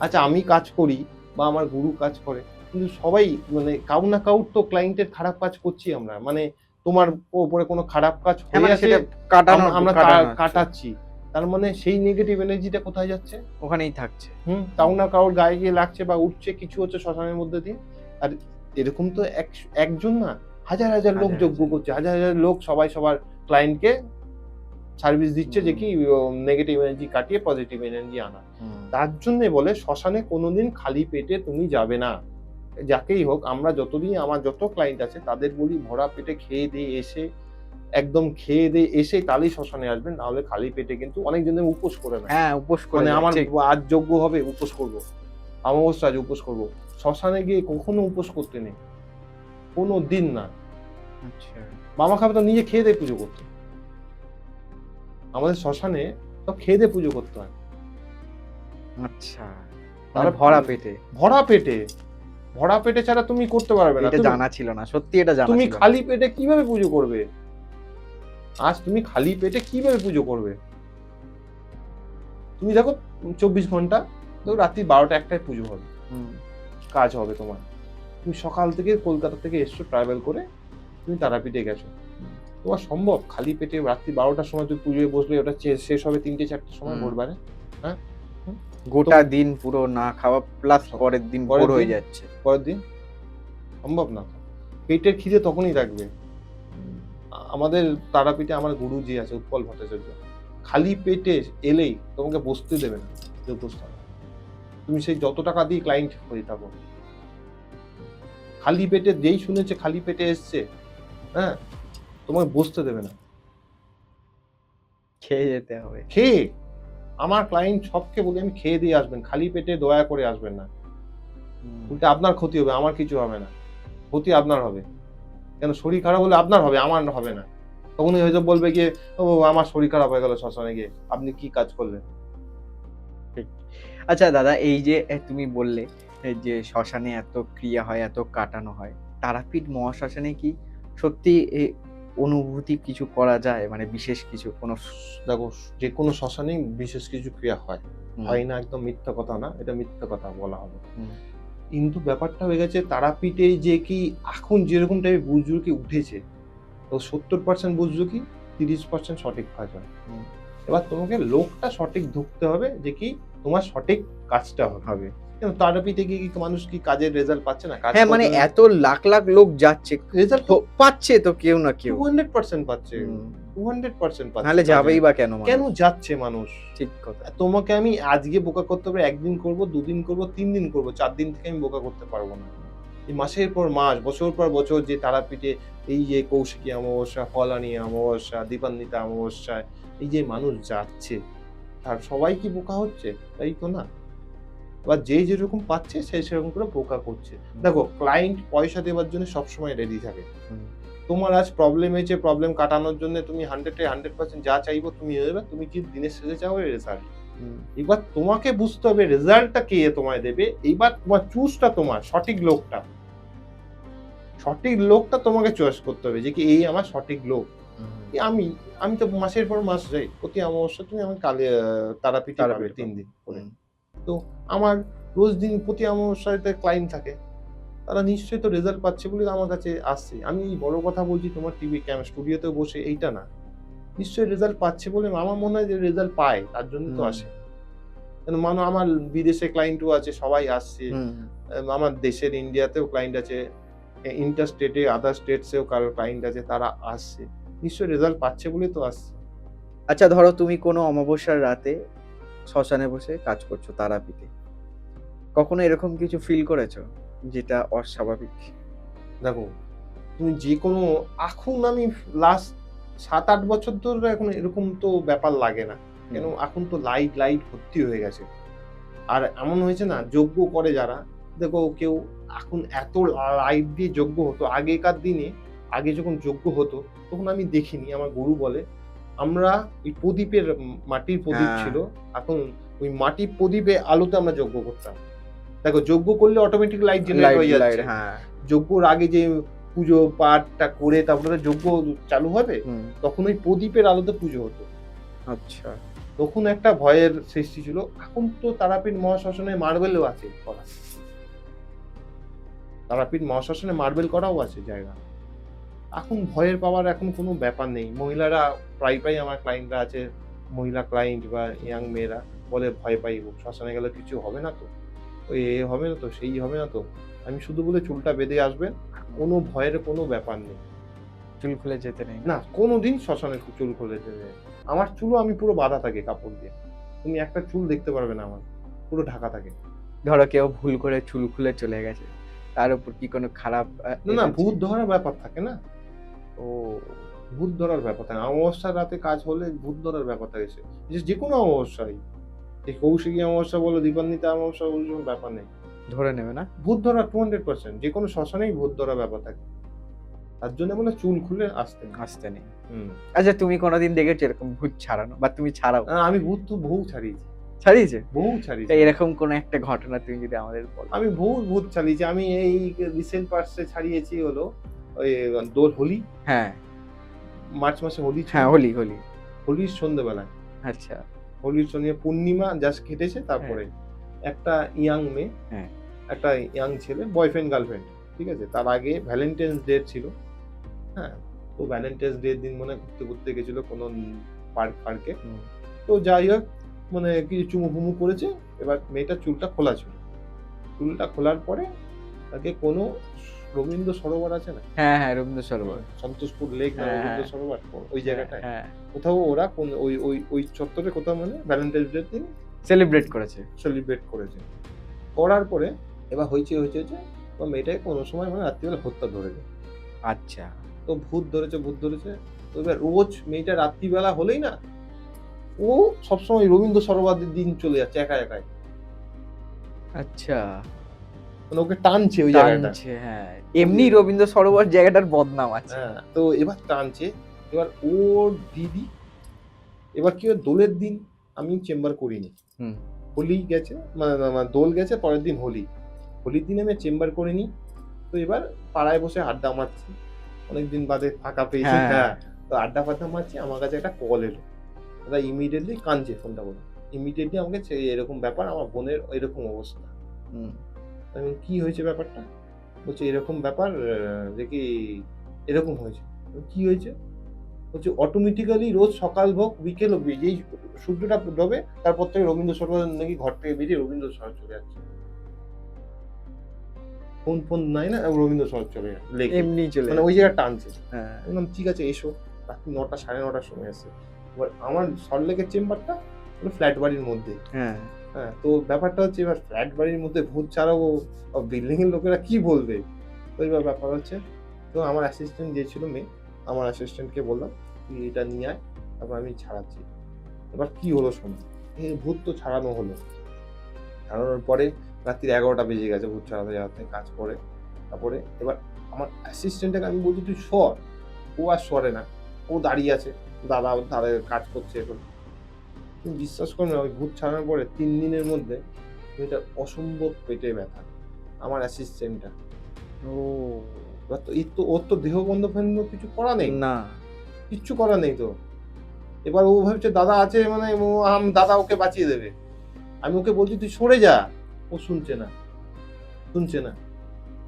আচ্ছা আমি কাজ করি বা আমার গুরু কাজ করে, কিন্তু সবাই মানে কারো না কারোর তো ক্লায়েন্টের খারাপ কাজ করছি আমরা। মানে তোমার উপরে কোনো খারাপ কাজ হ্যাঁ, হয়ে মানে আছে, সেটা কাটানোর আমরা কাটানো হচ্ছে। কাটাচ্ছি। তার মানে সেই নেগেটিভ এনার্জিটা কোথায় যাচ্ছে? ওখানেই থাকছে। কারো না কারোর গায়ে গিয়ে লাগছে বা উঠছে, কিছু হচ্ছে শ্মশানের মধ্যে দিয়ে। আর এরকম তো একজন না, হাজার হাজার লোক হাজার যজ্ঞ হাজার। করছে, হাজার হাজার লোক সবাই সবার ক্লায়েন্টকে সার্ভিস দিচ্ছে যে হুম। কি নেগেটিভ এনার্জি কাটিয়ে পজিটিভ এনার্জি আনা। হুম। তার জন্য বলে শ্মশানে কোনোদিন খালি পেটে তুমি যাবে না। যাকেই হোক, আমরা যতদিন আমার যত ক্লায়েন্ট আছে তাদের বলি ভরা পেটে খেয়ে দিয়ে এসে, একদম খেয়ে দিয়ে এসে তাহলেই শ্মশানে আসবেন, না হলে খালি পেটে কিন্তু অনেকজন উপোস করে না। হ্যাঁ, উপোস করে মানে যায়, আমার ঠিক। আজ যজ্ঞ হবে উপোস করব, অমাবস্যা আজ উপোস করব। শ্মশানে গিয়ে কখনো উপোস করতে নেই, কোনো দিন না। আচ্ছা। মামা খাবে তো নিজে খেয়ে দিয়ে পুজো করতে। আমাদের শ্মশানে সব খেয়ে দিয়ে পুজো করতে হয়। আচ্ছা। তারা মানে ভরা পেটে। ভরা পেটে, ভরা পেটে ছাড়া তুমি করতে পারবে না। এটা জানা ছিল না। সত্যি এটা জানা তুমি ছিল না। খালি পেটে কিভাবে পুজো করবে? আজ তুমি খালি পেটে কিভাবে পুজো করবে? তুমি দেখো 24 ঘন্টা, তো রাত্রি 12টা 1টায় পুজো হবে, হুম। কাজ হবে তোমার। তুমি সকাল থেকে কলকাতা থেকে এসছো ট্রাভেল করে, তুমি তারাপীঠে গেছো। তোমার সম্ভব খালি পেটে রাত্রি 12টার সময় তুমি পুজোয় বসলে ওটা শেষ হবে 3টে-4টের সময় ভোরবেলায়? হ্যাঁ? গোটা দিন পুরো না খাওয়া প্লাস পরের দিন ভোর হয়ে যাচ্ছে। পরের দিন সম্ভব না। পেটের খিদে তখনই থাকবে। আমাদের তারাপীঠে আমার গুরুজি আছে উৎপল ভট্টাচার্য, খালি পেটে এলেই তোমাকে বসতে দেবে না যোগ্যস্থানে। তুমি সেই যত টাকা দিয়ে ক্লায়েন্ট হয়ে থাকো, খালি পেটে যেই শুনেছে খালি পেটে এসছে, হ্যাঁ, তোমাকে বসতে দেবে না। খেয়ে যেতে হবে। খেয়ে, আমার ক্লায়েন্ট সবকে বলি আমি খেয়ে দিয়ে আসবেন, খালি পেটে দয়া করে আসবেন না। উল্টে আপনার ক্ষতি হবে, আমার কিছু হবে না। ক্ষতি আপনার হবে। কেন শরীর খারাপ হলে আপনার হবে, আমার হবে না। তখনই হয়তো বলবে গিয়ে, ও আমার শরীর খারাপ হয়ে গেল শ্মশানে গিয়ে, আপনি কি কাজ করলেন? ঠিক। আচ্ছা দাদা, এই যে তুমি বললে যে শ্মশানে এত ক্রিয়া হয়, এত কাটানো হয়। তারাপীঠ মহাশ্মশানে কি সত্যি অনুভূতি কিছু করা যায়? মানে বিশেষ কিছু কোনো দেখো, যে কোনো শ্মশানেই বিশেষ কিছু ক্রিয়া হয়। হুম, হয় না একদম মিথ্যা কথা না, এটা মিথ্যা কথা বলা হবে। হুম, কিন্তু ব্যাপারটা হয়ে গেছে তারাপীঠে যে কি এখন যেরকম টাইপের বুজরুকি উঠেছে, তো 70% বুজরুকি, 30% সঠিক কাজ হয়। হুম, এবার তোমাকে লোকটা সঠিক ধরতে হবে যে কি তোমার সঠিক কাজটা হবে। হবে। কিন্তু তারাপীঠে গিয়ে কি মানুষ কি কাজের রেজাল্ট পাচ্ছে না? কাজ হ্যাঁ, মানে এত লাখ লাখ লোক যাচ্ছে, রেজাল্ট তো পাচ্ছে তো কেউ না কেউ। 200% পাচ্ছে। হুম, 200% পাচ্ছে। নাহলে যাবেই বা কেন মানুষ? কেন যাচ্ছে মানুষ? ঠিক কথা। তোমাকে আমি আজকে বোকা করতে পারবো, 1 দিন করব, 2 দিন করব, 3 দিন করব, 4 দিন থেকে আমি বোকা করতে পারবো না। এই মাসের পর মাস, বছর পর বছর যে তারাপীঠে এই যে কৌশিকী অমাবস্যা, ফলানি অমাবস্যা, দীপান্বিতা অমাবস্যায় এই যে মানুষ যাচ্ছে, আর সবাই কি বোকা হচ্ছে? তাই তো না। এবার যে যেরকম পাচ্ছে সে সেরকম করে বোকা করছে। দেখো, ক্লায়েন্ট পয়সা দেওয়ার জন্য সবসময় রেডি থাকে। হুম, তোমার আজ প্রবলেম হয়েছে, প্রবলেম কাটানোর জন্য তুমি 100 এ 100% যা চাইবো তুমি দেবে। তুমি কি দিনের শেষে চাও রেজাল্ট। হুম, এবার তোমাকে বুঝতে হবে রেজাল্টটা কে তোমায় দেবে। এইবার তোমার চুজটা তোমার, সঠিক লোকটা। সঠিক লোকটা তোমাকে চয়েস করতে হবে যে কি এই আমার সঠিক লোক। হুম, আমি আমি তো মাসের পর মাস যাই। প্রতি অমাবস্যা তুমি আমার তারাপীঠে পাবে তারাপীঠে ৩ পাবো। দিন করে। হুম, তো আমার রোজ দিন প্রতি অমাবস্যাতে ক্লায়েন্ট থাকে। তারা নিশ্চয়ই তো রেজাল্ট পাচ্ছে বলেই আমার কাছে আসছে। আমি বড় কথা বলছি তোমার টিভি স্টুডিওতে বসে এইটা না। নিশ্চয়ই রেজাল্ট পাচ্ছে বলে আমার মনে হয় যে রেজাল্ট পায়, তার জন্য তো হুম, আসে। কেন আমার বিদেশে ক্লায়েন্টও আছে, সবাই আসছে। হুম। আমার দেশের ইন্ডিয়াতেও ক্লায়েন্ট আছে। ইন্টার স্টেটে আদার স্টেটস এও কারো ক্লায়েন্ট আছে, তারা আসছে। নিশ্চয়ই রেজাল্ট পাচ্ছে বলেই তো আসছে। আচ্ছা ধরো তুমি কোনো অমাবস্যার রাতে শ্মশানে বসে কাজ করছো তারাপীঠে। কখনো এরকম কিছু ফিল করেছো? যেটা অস্বাভাবিক? দেখো, তুমি যেকোনো এখন আমি লাস্ট ৭-৮ বছর ধরে এখন এরকম তো ব্যাপার লাগে না। কেন হুম, এখন তো লাইট ভর্তি হয়ে গেছে। আর এমন হয়েছে না যজ্ঞ করে যারা, দেখো কেউ এখন এত লাইট দিয়ে যজ্ঞ হতো আগেকার দিনে। আগে যখন যজ্ঞ হতো তখন আমি দেখিনি, আমার গুরু বলে আমরা ওই প্রদীপের মাটির প্রদীপ হ্যাঁ, ছিল, এখন ওই মাটির প্রদীপে আলোতে আমরা যজ্ঞ করতাম। দেখো যজ্ঞ করলে অটোমেটিক লাইট জেনারেট লাইট হয়ে লাইট যাচ্ছে। হ্যাঁ। যজ্ঞর আগে যে পুজো পাঠটা করে তারপরে যজ্ঞ চালু হবে, হুম। তখন ওই প্রদীপের আলোতে পুজো হতো। আচ্ছা। তখন একটা ভয়ের সৃষ্টি ছিল। এখন তো তারাপীঠ মহাশ্মশানে মার্বেলও আছে করা। তারাপীঠ মহাশ্মশানে মার্বেল করাও আছে জায়গা। এখন ভয়ের পাওয়ার এখন কোনো ব্যাপার নেই। মহিলারা প্রায় আমার ক্লায়েন্টরা আছে, মহিলা ক্লায়েন্ট বা ইয়াং মেয়েরা বলে, "ভয় পাই গো। শ্মশানে গেলে কিছু হবে না তো? ওই এ হবে না তো, সেই হবে না তো?" আমি শুধু বলি, "চুলটা বেঁধে আসবেন। কোনো ভয়ের কোনো ব্যাপার নেই।" চুল খুলে যেতে নেই না? না, কোনোদিন শ্মশানে চুল খুলে যেতে নেই। আমার চুলও আমি পুরো বাঁধা থাকে কাপড় দিয়ে। তুমি একটা চুল দেখতে পারবে না আমার। পুরো ঢাকা থাকে। ধরো কেউ ভুল করে চুল খুলে চলে গেছে। তার উপর কি কোনো খারাপ না, এসেছে? ভূত ধরার ব্যাপার থাকে না? ও! ভূত ধরার ব্যাপার থাকে। অমাবস্যার রাতে কাজ হলে ভূত ধরার ব্যাপার থাকে যেকোনো অমাবস্যায়। এই কৌশিকী অমাবস্যা বলো, দীপান্বিতা অমাবস্যা বলো, কোনো ব্যাপার নেই। ধরে নেবে না? ভূত ধরা 200% যেকোনো শ্মশানেই ভূত ধরার ব্যাপার থাকে। তার জন্য বলে চুল খুলে আসতে নেই। আসতে নেই। হুম। আচ্ছা তুমি কোনদিন দেখেছো এরকম ভূত ছাড়ানো? বা তুমি ছাড়াও? আমি ভূত তো বহু ছাড়িয়েছি। ছাড়িয়েছে? বহু তা ছাড়িয়েছি। এরকম কোনো একটা ঘটনা তুমি যদি আমাদের বলো? আমি বহু ভূত ছাড়িয়েছি। আমি এই রিসেন্ট পাস্টে ছাড়িয়েছি হলো ওই হোলি, হ্যাঁ, মার্চ মাসে হোলি ছিল। হ্যাঁ, হোলি, হোলি। হোলির সন্ধ্যেবেলায়। আচ্ছা, হোলির সন্ধ্যে পূর্ণিমা জাস্ট কেটেছে, তারপরে একটা ইয়াং মেয়ে, হ্যাঁ, একটা ইয়াং ছেলে, বয়ফ্রেন্ড গার্লফ্রেন্ড, ঠিক আছে? তার আগে ভ্যালেন্টাইন্স ডে ছিল, হ্যাঁ? তো ভ্যালেন্টাইন্স ডে দিন মনে হয় ঘুরতে গেছিল কোনো পার্কে। হুম, তো যাই হোক, মানে কিছু চুমু-ফুমু করেছে। এবার মেয়েটার চুলটা খোলা ছিল। চুলটা খোলার পরে তাকে কোনো রবীন্দ্র সরোবর আছে না? হ্যাঁ, হ্যাঁ, রবীন্দ্র সরোবর। সন্তোষপুর লেক না হ্যাঁ, রবীন্দ্র হ্যাঁ, সরোবর ওই জায়গাটায়। হ্যাঁ, কোথাও ওরা কোন ওই চত্বরে কোথাও মানে ভ্যালেন্টাইন্স ডে দিন সেলিব্রেট করেছে। সেলিব্রেট করেছে। করার পরে এবার হয়েছে, তো মেয়েটাকে কোনো সময় মানে রাত্রিবেলা ভূতটা ধরে যায়। আচ্ছা, তো ভূত ধরেছে। তো এবার রোজ মেয়েটা রাত্রিবেলা হলেই না, ও সবসময় রবীন্দ্র সরোবরের দিন চলে যাচ্ছে একাই। আচ্ছা। মানে ওকে টানছে ওই জায়গাটা। টানছে, হ্যাঁ। এমনি রবীন্দ্র সরোবর জায়গাটার বদনাম আছে। হ্যাঁ, তো এবার টানছে। এবার ওর দিদি, এবার কি হয়, দোলের দিন আমি চেম্বার করিনি। হুম, হোলি গেছে, মানে দোল গেছে, পরের দিন হোলি। হোলির দিন আমি চেম্বার করিনি। তো এবার পাড়ায় বসে আড্ডা মারছি। অনেকদিন বাদে ফাঁকা পেয়েছি, হ্যাঁ। হ্যাঁ। তো আড্ডা-ফাড্ডা মারছি, আমার কাছে একটা কল এলো। দাদা ইমিডিয়েটলি কাঁদছে ফোনটা করে। ইমিডিয়েটলি আমাকে এরকম ব্যাপার, আমার বোনের এরকম অবস্থা। হুম, আমি বললাম, "কি হয়েছে ব্যাপারটা?" বলছে, "এরকম ব্যাপার দেখি এরকম হয়েছে।" "কি হয়েছে?" বলছে, "অটোমেটিক্যালি রোজ সকাল হোক বিকেল হোক, যেই সূর্যটা ডোবে তারপর থেকে রবীন্দ্র সরোবর নাকি ঘর থেকে বেরিয়ে রবীন্দ্র সরোবর চলে যাচ্ছে। ফোন নাই না, রবীন্দ্র সরোবর চলে যাচ্ছে লেকে। এমনি চলে মানে ওই জায়গায় টানছে।" হ্যাঁ, আমি বললাম, "ঠিক আছে এসো।" রাত্রি ৯টা ৯:৩০ র সময় এসছে। এবার আমার সল্টলেকের চেম্বারটা পুরো ফ্ল্যাট বাড়ির মধ্যে। হ্যাঁ। হ্যাঁ, তো ব্যাপারটা হচ্ছে এবার ফ্ল্যাট বাড়ির মধ্যে ভূত ছাড়াবো, বিল্ডিং এর লোকেরা কি বলবে? তো এবার ব্যাপার হচ্ছে, তো আমার অ্যাসিস্ট্যান্ট যে ছিল মেয়ে, আমার অ্যাসিস্ট্যান্টকে বললাম, "তুই এটা নিয়ে আয়, তারপর আমি ছাড়াচ্ছি।" এবার কি হলো শোনো। ভূত তো ছাড়ানো হলো। ছাড়ানোর পরে রাত্রি ১১টা বেজে গেছে ভূত ছাড়াতে কাজ করে। তারপরে এবার আমার অ্যাসিস্ট্যান্টটাকে আমি বলছি, "তুই সর।" ও আর সরে না। ও দাঁড়িয়ে আছে। দাদা কাজ করছে এখন। তুমি বিশ্বাস করো না, ওই ভূত ছাড়ানোর পরে ৩ দিনের মধ্যে মেয়েটার অসম্ভব পেটে ব্যথা। আমার অ্যাসিস্ট্যান্টটা। ও! এবার তো ওর তো দেহ বন্ধ ফন্ধ কিছু করা নেই। না। কিচ্ছু করা নেই তো। এবার ও ভাবছে দাদা আছে মানে দাদা ওকে বাঁচিয়ে দেবে। আমি ওকে বলছি, "তুই সরে যা।" ও শুনছে না।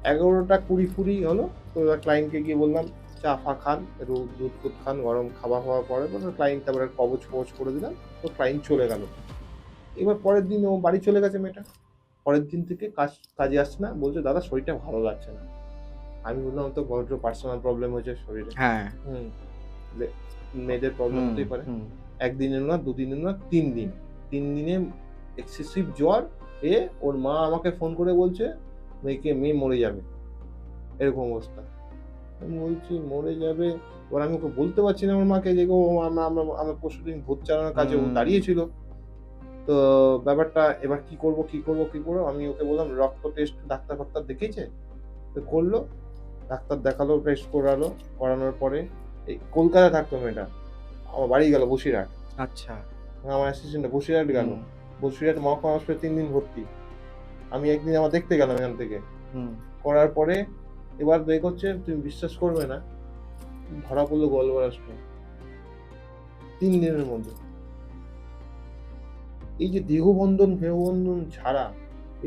১১টা ২০ ফুরি হলো। তো এবার ক্লায়েন্টকে গিয়ে বললাম, "চা ফা খান, একটু দুধ-ফুধ খান, গরম খাওয়া পরে ক্লায়েন্ট তারপরে কবচ-ফবচ করে দিলাম।" তো ক্লায়েন্ট চলে গেল। এবার পরের দিন ও বাড়ি চলে গেছে মেয়েটা। পরের দিন থেকে কাজে আসছে না। বলছে, "দাদা শরীরটা ভালো লাগছে না।" আমি বললাম, "তো বড্ড পার্সোনাল প্রবলেম হয়েছে শরীরে।" হ্যাঁ। হুম। যে মেয়েদের প্রবলেম হুম, হতেই পারে। হুম। ১ দিনের না ২ দিনের না ৩ দিন। ৩ দিনে এক্সেসিভ জ্বর। ওর মা আমাকে ফোন করে বলছে, মেয়ে মরে যাবে। এরকম অবস্থা। আমি বলছি মরে যাবে। এবার আমি ওকে বলতে পারছি না আমার মাকে যে, "ও আমরা পরশুদিন ভূত চালানোর কাজে ও হুম। দাঁড়িয়েছিল।" তো ব্যাপারটা এবার কি করব? আমি ওকে বললাম, "রক্ত টেস্ট ডাক্তার-ফাক্তার দেখিয়েছে?" তো করল। ডাক্তার দেখালো, টেস্ট করালো। করানোর পরে এই কলকাতায় থাকতো মেয়েটা। আমার বাড়ি গেল বসিরহাট। আচ্ছা। আমার অ্যাসিস্ট্যান্ট বসিরহাট গেল। হুম, বসিরহাট মহকুমা হাসপাতালে ৩ দিন ভর্তি। আমি একদিন দেখতে গেলাম এখান থেকে। হুম। করার পরে এবার বের করছে, তুমি বিশ্বাস করবে না, ধরা পড়লো গলবারাষ্ট্র 3 দিনের মধ্যে। এই যে দেহবন্ধন ফেহবন্ধন ছাড়া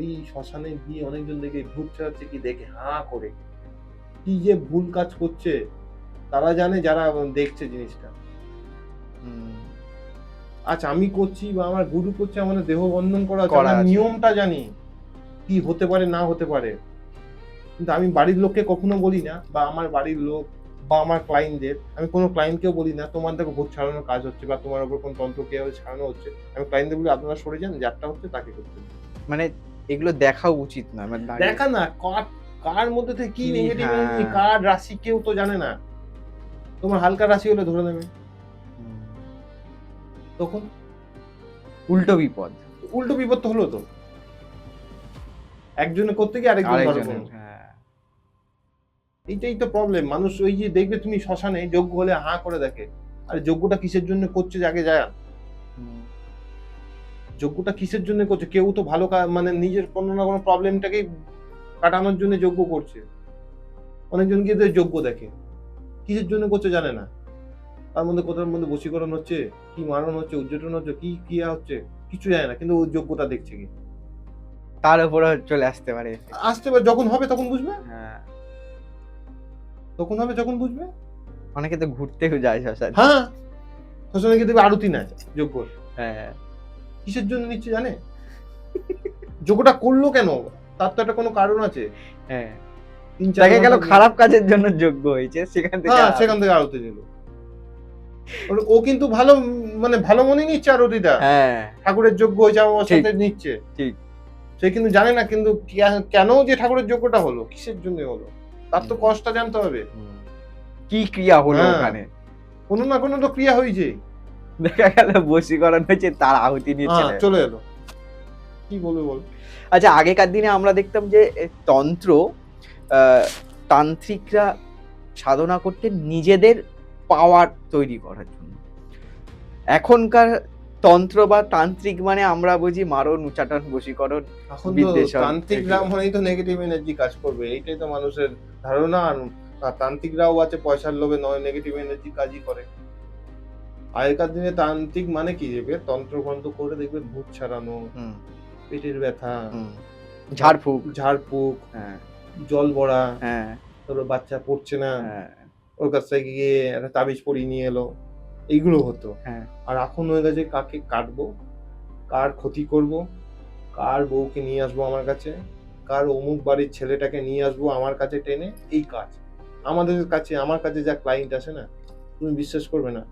এই শ্মশানে গিয়ে অনেকজন দেখে ভূত ছাড়াচ্ছে কি দেখে হাঁ করে, কি যে ভুল কাজ করছে তারা জানে, যারা দেখছে জিনিসটা। হুম, আচ্ছা আমি করছি বা আমার গুরু করছে, আমাদের দেহ বন্ধন করা আছে, করা আমরা আছে। নিয়মটা জানি কি হতে পারে না হতে পারে, কিন্তু আমি বাড়ির লোককে কখনো বলি না, বা আমার বাড়ির লোক বা আমার ক্লায়েন্টদের, আমি কোনো ক্লায়েন্টকেও বলি না তোমার দেখো ভূত ছাড়ানোর কাজ হচ্ছে বা তোমার উপর কোনো তন্ত্র কিভাবে ছাড়ানো হচ্ছে, আমি ক্লায়েন্টদের বলি আপনারা সরে যান, যারটা হচ্ছে তাকে করতে দিন। মানে এগুলো দেখাও উচিত না, মানে দাঁড়িয়ে- দেখা না কার মধ্যে থেকে কি কি, নেগেটিভ হ্যাঁ। এনার্জি, কার রাশি কেউ তো জানে না। তোমার হালকা রাশি হলে ধরে নেবে, হুম, তখন উল্টো বিপদ উল্টো বিপদ তো হলো তো, একজনে করতে গিয়ে আরেকজন ধরা আরেকজনের। পড়লো। হ্যাঁ, এইটাই তো প্রবলেম। মানুষ ওই যে দেখবে তুমি শ্মশানে যজ্ঞ হলে হাঁ করে দেখে, আর যজ্ঞটা কিসের জন্য করছে যে আগে যায়, হুম, যজ্ঞটা কিসের জন্য করছে, কেউ তো ভালো মানে নিজের কোনো না কোনো প্রবলেমটাকে কাটানোর জন্য যজ্ঞ করছে। অনেকজন গিয়ে যজ্ঞ দেখে, কিসের জন্য করছে জানে না, তার মধ্যে কোথার মধ্যে বশীকরণ হচ্ছে, কি মারণ হচ্ছে, উদ্যোটন হচ্ছে, কি ক্রিয়া হচ্ছে কিছু জানে না, কিন্তু ওই যজ্ঞটা দেখছে কি। তার উপরে চলে আসতে পারে। আসতে পারে, যখন হবে তখন বুঝবে, হ্যাঁ, তখন হবে যখন বুঝবে। অনেকে তো ঘুরতেও যায় শ্মশানে। হ্যাঁ, শ্মশানে গিয়ে দেখবে আরতি নেয় যজ্ঞ, হ্যাঁ, কিসের জন্য নিচ্ছে জানে, যজ্ঞটা করলো কেন, তার তো একটা কোনো কারণ আছে। হ্যাঁ, 3-4 দেখা গেল ঘন্টা- খারাপ কাজের জন্য যোগ্য হয়েছে, সেখান থেকে হ্যাঁ, সেখান থেকে আরতি নিল। ও কিন্তু ভালো, মানে ভালো মনে নিচ্ছে আরতিটা, হ্যাঁ, ঠাকুরের যজ্ঞ হয়েছে আমার সাথে নিচ্ছে, ঠিক। সে কিন্তু জানে না কিন্তু কেন যে ঠাকুরের যজ্ঞটা হলো, কিসের জন্য হলো, তার তো কষ্টটা জানতে হবে। হুম, কি ক্রিয়া হলো হ্যাঁ। ওখানে, কোনো না কোনো তো ক্রিয়া হয়েছে। দেখা গেল বশীকরণ হয়েছে, তার আহুতি নিয়ে হ্যাঁ, চলে চলে এলো, কি বলবে বল। আচ্ছা, আগেকার দিনে আমরা দেখতাম যে তন্ত্র তান্ত্রিকরা সাধনা করতেন নিজেদের পাওয়ার তৈরি করার জন্য। এখনকার তন্ত্র বা তান্ত্রিক মানে আমরা বুঝি মারণ, উচ্চাটন, বশীকরণ, এখন তো বিদ্বেষণ, তান্ত্রিকরা মানেই তো নেগেটিভ এনার্জি কাজ করবে, এইটাই তো মানুষের ধারণা। আর তান্ত্রিকরাও আছে পয়সার লোভে নয় নেগেটিভ এনার্জি কাজই করে। আগেকার দিনে তান্ত্রিক মানে কি, দেখবে তন্ত্রগ্রন্থ করে দেখবে ভূত ছাড়ানো, হুম, পেটের ব্যথা, হুম, ঝাড়ফুঁক, ঝাড়ফুঁক, হ্যাঁ, জল ভরা, হ্যাঁ, তারপর বাচ্চা পড়ছে না, হ্যাঁ, ওর কাছ থেকে গিয়ে একটা তাবিজ পরিয়ে নিয়ে এলো, এইগুলো হতো। হ্যাঁ, আর এখন হয়ে গেছে কাকে কাটবো, কার ক্ষতি করব, কার বউকে নিয়ে আসবো আমার কাছে, কার অমুক বাড়ির ছেলেটাকে নিয়ে আসবো আমার কাছে টেনে, এই কাজ। আমাদের কাছে, আমার কাছে যা ক্লায়েন্ট আসে না, তুমি বিশ্বাস করবে না,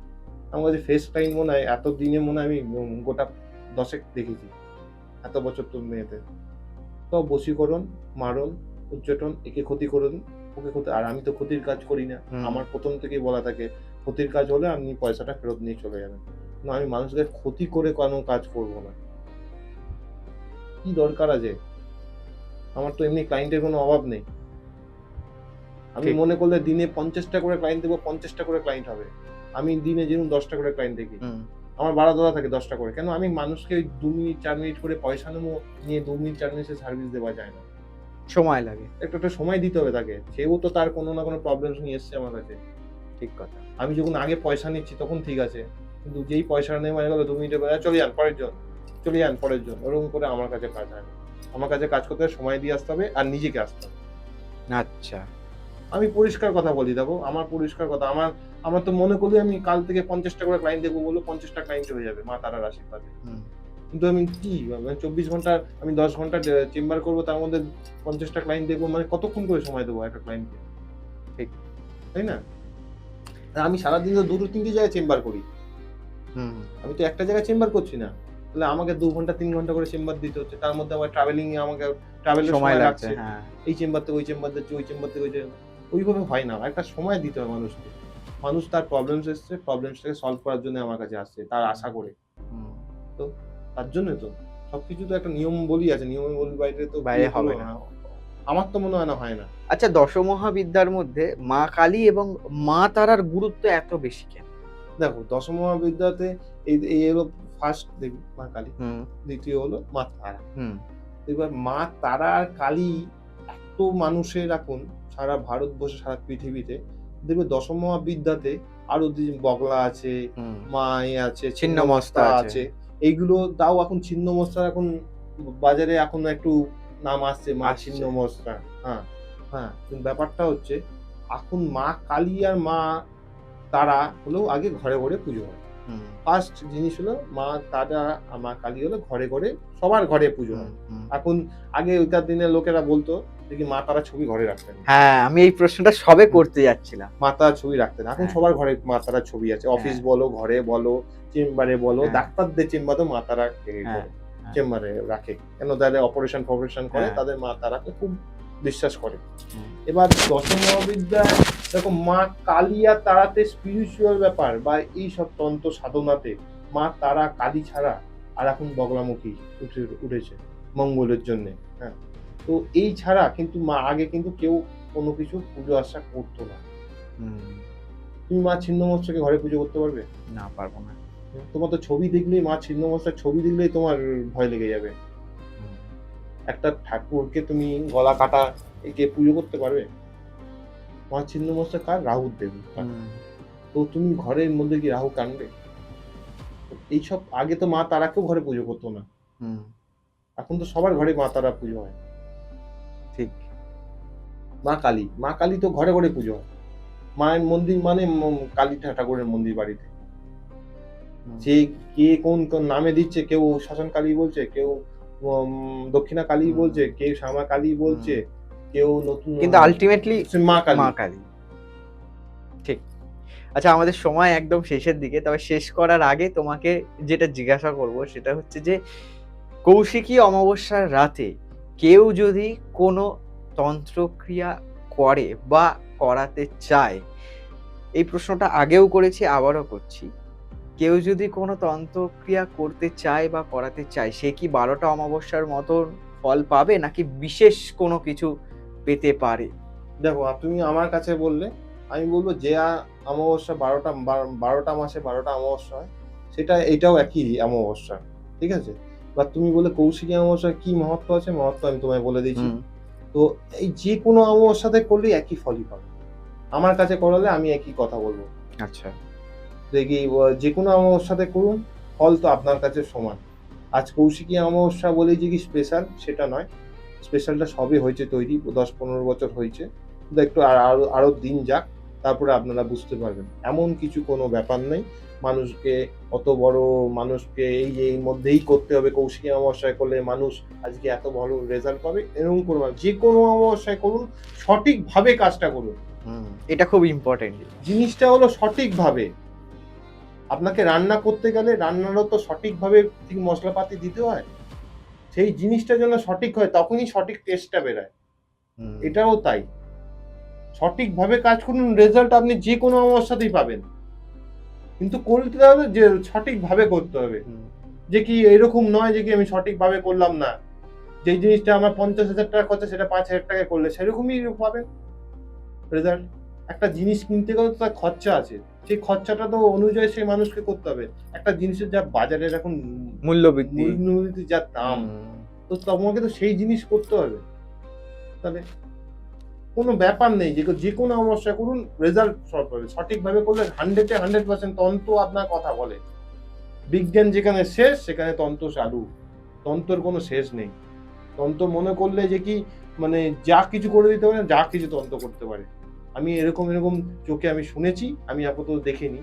আমার কাছে ফেস ক্লায়েন্ট মনে হয় এত দিনে মনে হয় আমি গোটা 10 দেখেছি, এত বছর তোর মেয়েতে। তো বশীকরণ, মারণ, উচ্চাটন, একে ক্ষতি করুন, ওকে ক্ষতি, আর আমি তো ক্ষতির কাজ করি না। হুম। আমার প্রথম থেকেই বলা থাকে ক্ষতির কাজ হলে আপনি পয়সাটা ফেরত নিয়ে চলে যাবেন, না আমি মানুষকে ক্ষতি করে কোনো কাজ করব না। কি দরকার আছে, আমার তো এমনি ক্লায়েন্টের কোনো অভাব নেই। আমি ঠিক। মনে করলে দিনে 50টা করে ক্লায়েন্ট দেবো, 50টা করে ক্লায়েন্ট হবে। আমি দিনে যেরকম 10টা করে ক্লায়েন্ট দেখি, হুম, আমার ভাড়া দেওয়া থাকে 10টা করে। কেন, আমি মানুষকে ওই 2 মিনিট 4 মিনিট করে পয়সা নেবো, নিয়ে 2 মিনিট 4 মিনিটের সার্ভিস দেওয়া যায় না। সময় লাগে, একটু একটা সময় দিতে হবে তাকে, সেও তো তার কোনো না কোনো প্রবলেমস নিয়ে এসছে আমার কাছে। ঠিক কথা। আমি যখন আগে পয়সা নিচ্ছি তখন ঠিক আছে, কিন্তু যেই পয়সা নেওয়া গেল 2 মিনিটের পরে চলে যান পরের জন, চলে যান পরের জন, ওরকম করে আমার কাছে কাজ হয় না। আমার কাছে কাজ করতে হবে, সময় দিয়ে আসতে হবে আর নিজেকে আসতে হবে। আচ্ছা, আমি পরিষ্কার কথা বলি, দেখো আমার পরিষ্কার কথা, আমার তো মনে করলে আমি কাল থেকে 50টা করে ক্লায়েন্ট দেখবো বললো 50টা ক্লায়েন্ট হয়ে যাবে মা তারার আশীর্বাদে। হুম, কিন্তু আমি কি 24 ঘন্টা, আমি 10 ঘন্টা চেম্বার করবো, তার মধ্যে 50টা ক্লায়েন্ট দেখবো, মানে কতক্ষণ করে সময় দেবো একটা ক্লায়েন্টকে, ঠিক। তাই না? আর আমি সারাদিন তো 2-3টে জায়গায় চেম্বার করি, হুম, আমি তো একটা জায়গায় চেম্বার করছি না। তাহলে আমাকে 2 ঘন্টা 3 ঘন্টা করে চেম্বার দিতে হচ্ছে, তার মধ্যে আবার ট্রাভেলিং এ আমাকে ট্রাভেলের সময় সময় লাগছে, লাগছে, হ্যাঁ, এই চেম্বার থেকে ওই চেম্বার যাচ্ছি, ওই চেম্বার থেকে ওই চেম্বার, ওইভাবে হয় না। একটা সময় দিতে হয় মানুষকে। মানুষ তার প্রবলেমস এসছে, প্রবলেমসটাকে সলভ করার জন্য আমার কাছে আসছে, তার আশা করে। হুম, তো তার জন্যই তো সবকিছু তো একটা নিয়ম বলি আছে, নিয়মাবলীর বাইরে তো বাইরে বিয়ে হবে করবো না। না। আমার তো মনে হয় না, হয় না। আচ্ছা, দশমহাবিদ্যার মধ্যে মা কালী এবং মা তারার গুরুত্ব এত বেশি কেন? দেখো দশমহাবিদ্যাতে এই হলো ফার্স্ট দেবী মা কালী, হুম, দ্বিতীয় হলো মা তারা। হুম, এবার মা তারা আর কালী যত মানুষের এখন সারা ভারতবর্ষে সারা পৃথিবীতে দেখবে দশম মহাবিদ্যাতে আরো বগলা আছে, মাই আছে, ছিন্নমস্তা ছিন্নমস্তা আছে। আছে, এইগুলো তাও এখন ছিন্নমস্তার এখন বাজারে এখন একটু নাম আসছে, মা আসছে। ছিন্নমস্তা। হ্যাঁ হ্যাঁ, কিন্তু ব্যাপারটা হচ্ছে এখন মা কালী আর মা তারা হলো আগে ঘরে ঘরে পুজো হয়। ফার্স্ট জিনিস হলো মা তারা মা কালী হলো ঘরে ঘরে, সবার ঘরে পুজো হয়। এখন আগে ওইকার দিনে লোকেরা বলতো দেখি মা তারা ছবি ঘরে রাখতেন, হ্যাঁ, আমি এই প্রশ্নটা সবে করতে যাচ্ছিলাম। মা তারা ছবি রাখতেন। এখন হ্যাঁ। সবার ঘরে মা তারা ছবি আছে, অফিস হ্যাঁ। বলো, ঘরে বলো, চেম্বারে বলো, হ্যাঁ। ডাক্তারদের চেম্বারেও মা তারা হ্যাঁ, হ্যাঁ। চেম্বারে রাখে, কেন তাদের অপারেশন ফপারেশন করে, হ্যাঁ। তাদের মা তারাকে খুব বিশ্বাস করে। হুম। এবার দশম মহাবিদ্যায় দেখো মা কালী আর তারাতে স্পিরিচুয়াল ব্যাপার বা এই সব তন্ত্র সাধনাতে মা তারা কালী ছাড়া আর এখন বগলামুখী উঠেছে মঙ্গলের জন্য। হ্যাঁ, তো এই ছাড়া কিন্তু মা আগে কিন্তু কেউ কোনো কিছু পুজো আশা করতো না। তুমি মা ছিন্নমস্তাকে ঘরে পুজো করতে পারবে? না, পারবো না। তোমার তো ছবি দেখলেই, মা ছিন্নমস্তার ছবি দেখলেই তোমার ভয় লেগে যাবে। একটা ঠাকুরকে তুমি গলা কাটা একে পুজো করতে পারবে? মা ছিন্নমস্তা কার? রাহুর দেবী। তো তুমি ঘরের মধ্যে কি রাহু কানবে? এইসব আগে তো মা তারাকেও ঘরে পুজো করতো না, এখন তো সবার ঘরে মা তারা পুজো হয়। ঠিক। মা কালী তো ঘরে ঘরে পুজো হয়। মায়ের মন্দির মানে কালী ঠাকুরের মন্দির বাড়িতে। যে কে কোন কোন নামে দিচ্ছে, কেউ শ্মশান কালী বলছে, কেউ দক্ষিণা কালী বলছে, কেউ শ্যামা কালী বলছে, কেউ নতুন, কিন্তু আলটিমেটলি মা মা কালী। ঠিক। আচ্ছা, আমাদের সময় একদম শেষের দিকে, তবে শেষ করার আগে তোমাকে যেটা জিজ্ঞাসা করব সেটা হচ্ছে যে কৌশিকী অমাবস্যার রাতে কেউ যদি কোনো তন্ত্রক্রিয়া করে বা করাতে চায়, এই প্রশ্নটা আগেও করেছি, আবারও করছি, কেউ যদি কোনো তন্ত্রক্রিয়া করতে চায় বা করাতে চায়, সে কি 12টা অমাবস্যার মতন ফল পাবে নাকি বিশেষ কোনো কিছু পেতে পারে? দেখো তুমি আমার কাছে বললে, আমি বলবো যে অমাবস্যা 12টা মাসে 12টা অমাবস্যা হয়, সেটা এটাও একই অমাবস্যা, ঠিক আছে? বা তুমি বলে কৌশিকী অমাবস্যার কি মহত্ব আছে, মহত্ব আমি তোমায় বলে দিচ্ছি। তো এই যে কোনো অমাবস্যাতে করলে একই ফলই পাবে। আমার কাছে করালে আমি একই কথা বলবো। আচ্ছা। দেখি যে কোনো অমাবস্যাতে করুন, ফল তো আপনার কাছে সমান। আজ কৌশিকী অমাবস্যা বলেই যে কি স্পেশাল সেটা নয়, স্পেশালটা সবে হয়েছে তৈরি, 10-15 বছর হয়েছে, কিন্তু একটু আরো দিন যাক, তারপরে আপনারা বুঝতে পারবেন। এমন কিছু কোনো ব্যাপার নেই মানুষকে অত বড় মানুষকে এই মধ্যেই করতে হবে, কৌশিকী অমাবস্যায় করলে মানুষ আজকে এত ভালো রেজাল্ট পাবে, এরকম করবেন। যে কোনো অমাবস্যায় করুন, সঠিকভাবে কাজটা করুন। এটা খুব ইম্পর্টেন্ট। জিনিসটা হলো সঠিকভাবে। আপনাকে রান্না করতে গেলে রান্নারও তো সঠিকভাবে ঠিক মশলাপাতি দিতে হয়, সেই জিনিসটা যেন সঠিক হয়, তখনই সঠিক টেস্টটা বেরোয়। এটাও তাই, সঠিকভাবে কাজ করুন, রেজাল্ট আপনি যে কোনো অবস্থাতেই পাবেন, কিন্তু করতে হবে যে সঠিকভাবে করতে হবে। যে কি এরকম নয় যে কি আমি সঠিকভাবে করলাম না, যে জিনিসটা আমার 50,000 টাকা খরচা সেটা 5,000 টাকায় করলে সেরকমই পাবেন রেজাল্ট। একটা জিনিস কিনতে গেলে তো তার খরচা আছে, সেই খরচাটা তো অনুযায়ী সেই মানুষকে করতে হবে। একটা জিনিসের যা বাজারের এখন মূল্যবৃদ্ধি যা দাম, তো তোমাকে তো সেই জিনিস করতে হবে। তাহলে কোনো ব্যাপার নেই, যে কোনো অবস্থা করুন, রেজাল্ট সব পাবে। সঠিকভাবে করলে 100-এ 100% তন্ত্র আপনার কথা বলে। বিজ্ঞান যেখানে শেষ সেখানে তন্ত্র চালু, তন্ত্রের কোনো শেষ নেই। তন্ত্র মনে করলে যে কি মানে যা কিছু করে দিতে পারে, যা কিছু তন্ত্র করতে পারে। আমি এরকম চোখে আমি শুনেছি, আমি আপাতত দেখিনি।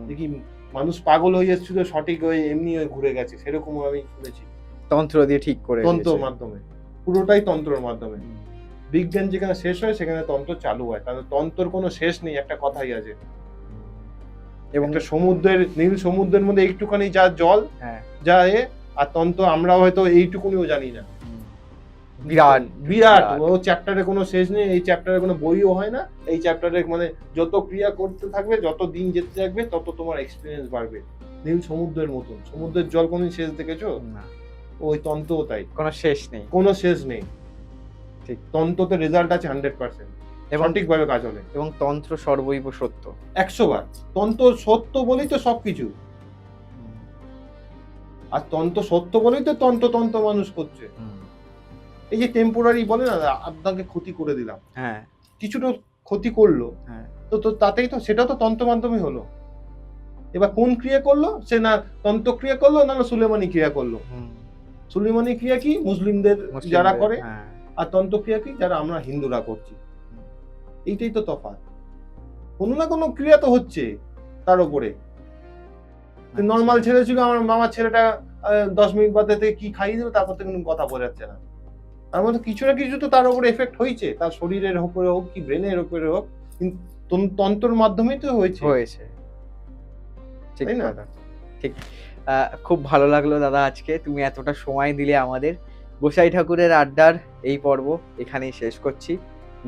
দেখি মানুষ পাগল হয়ে যাচ্ছিল, সঠিক হয়ে এমনি ঘুরে গেছে, সেরকম আমি শুনেছি। তন্ত্র দিয়ে ঠিক করে তন্ত্রের মাধ্যমে, পুরোটাই তন্ত্রের মাধ্যমে। বিজ্ঞান যেখানে শেষ হয় সেখানে তন্ত্র চালু হয়, তাহলে তন্ত্রের কোনো শেষ নেই, একটা কথাই আছে। এবং নীল সমুদ্রের মধ্যে একটুখানি যা জল যায়, আর তন্ত্র আমরা হয়তো এইটুকুনিও জানি না। বিরাট ও চ্যাপ্টারে কোনো শেষ নেই, এই চ্যাপ্টারে কোনো বইও হয় না। এই চ্যাপ্টারে মানে যত ক্রিয়া করতে থাকবে, যত দিন যেতে থাকবে, তত তোমার এক্সপিরিয়েন্স বাড়বে। নীল সমুদ্রের মতন, সমুদ্রের জল কোনদিন শেষ দেখেছো? না। ওই তন্ত্রও তাই, কোনো শেষ নেই। ঠিক, তন্ত্রতে রেজাল্ট আছে 100%, সঠিকভাবে কাজ হবে। এবং তন্ত্র সর্বৈব সত্য, 100 বার। তন্ত্র সত্য বলেই তো সবকিছু, আর তন্ত্র সত্য বলেই তো তন্ত্র মানুষ করছে। এই যে টেম্পোরারি বলে না, আপনাকে ক্ষতি করে দিলাম, হ্যাঁ, কিছুটা ক্ষতি করলো, হ্যাঁ। তো তাতেই তো সেটা তো তন্ত্র মাধ্যমে হলো। এবার কোন ক্রিয়া করলো, সে না তন্ত্র ক্রিয়া করলো না সুলেমানি ক্রিয়া করলো। হুম, সুলেমানি ক্রিয়া কি মুসলিমদের যারা মুসলিমদের, করে, হ্যাঁ। আর তন্ত্র ক্রিয়া কি যারা আমরা হিন্দুরা করছি। হুম, এইটাই তো তফাৎ। কোনো না কোনো ক্রিয়া তো হচ্ছে তার উপরে। আচ্ছা। নর্মাল ছেলে ছিল, আমার মামার ছেলেটা 10 মিনিট বাদে থেকে কি খাইয়ে দিল, তারপর থেকে কোনো কথা বোঝাচ্ছে না। তার মধ্যে কিছু না কিছু তো তার উপরে এফেক্ট হয়েছে, তার শরীরের উপরে হোক কি ব্রেনের উপরে হোক, কিন্তু তন্ত্রের মাধ্যমেই তো হয়েছে, হয়েছে। ঠিক তাই না? কথা। ঠিক। খুব ভালো লাগলো দাদা, আজকে তুমি এতটা সময় দিলে আমাদের। গোসাই ঠাকুরের আড্ডার এই পর্ব এখানেই শেষ করছি।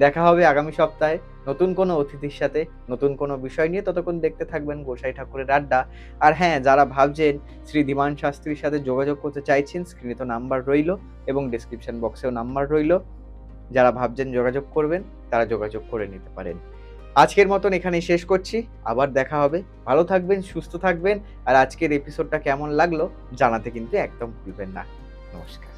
দেখা হবে আগামী সপ্তাহে নতুন কোনো অতিথির সাথে, নতুন কোনো বিষয় নিয়ে। ততক্ষণ দেখতে থাকবেন গোসাই ঠাকুরের আড্ডা। আর হ্যাঁ, যারা ভাবছেন শ্রী ধীমান শাস্ত্রীর সাথে যোগাযোগ করতে চাইছেন, স্ক্রিনে তো নাম্বার রইলো এবং ডেসক্রিপশন বক্সেও নাম্বার রইলো। যারা ভাবছেন যোগাযোগ করবেন, তারা যোগাযোগ করে নিতে পারেন। আজকের মতন এখানেই শেষ করছি। আবার দেখা হবে। ভালো থাকবেন, সুস্থ থাকবেন। আর আজকের এপিসোডটা কেমন লাগলো জানাতে কিন্তু একদম ভুলবেন না। নমস্কার।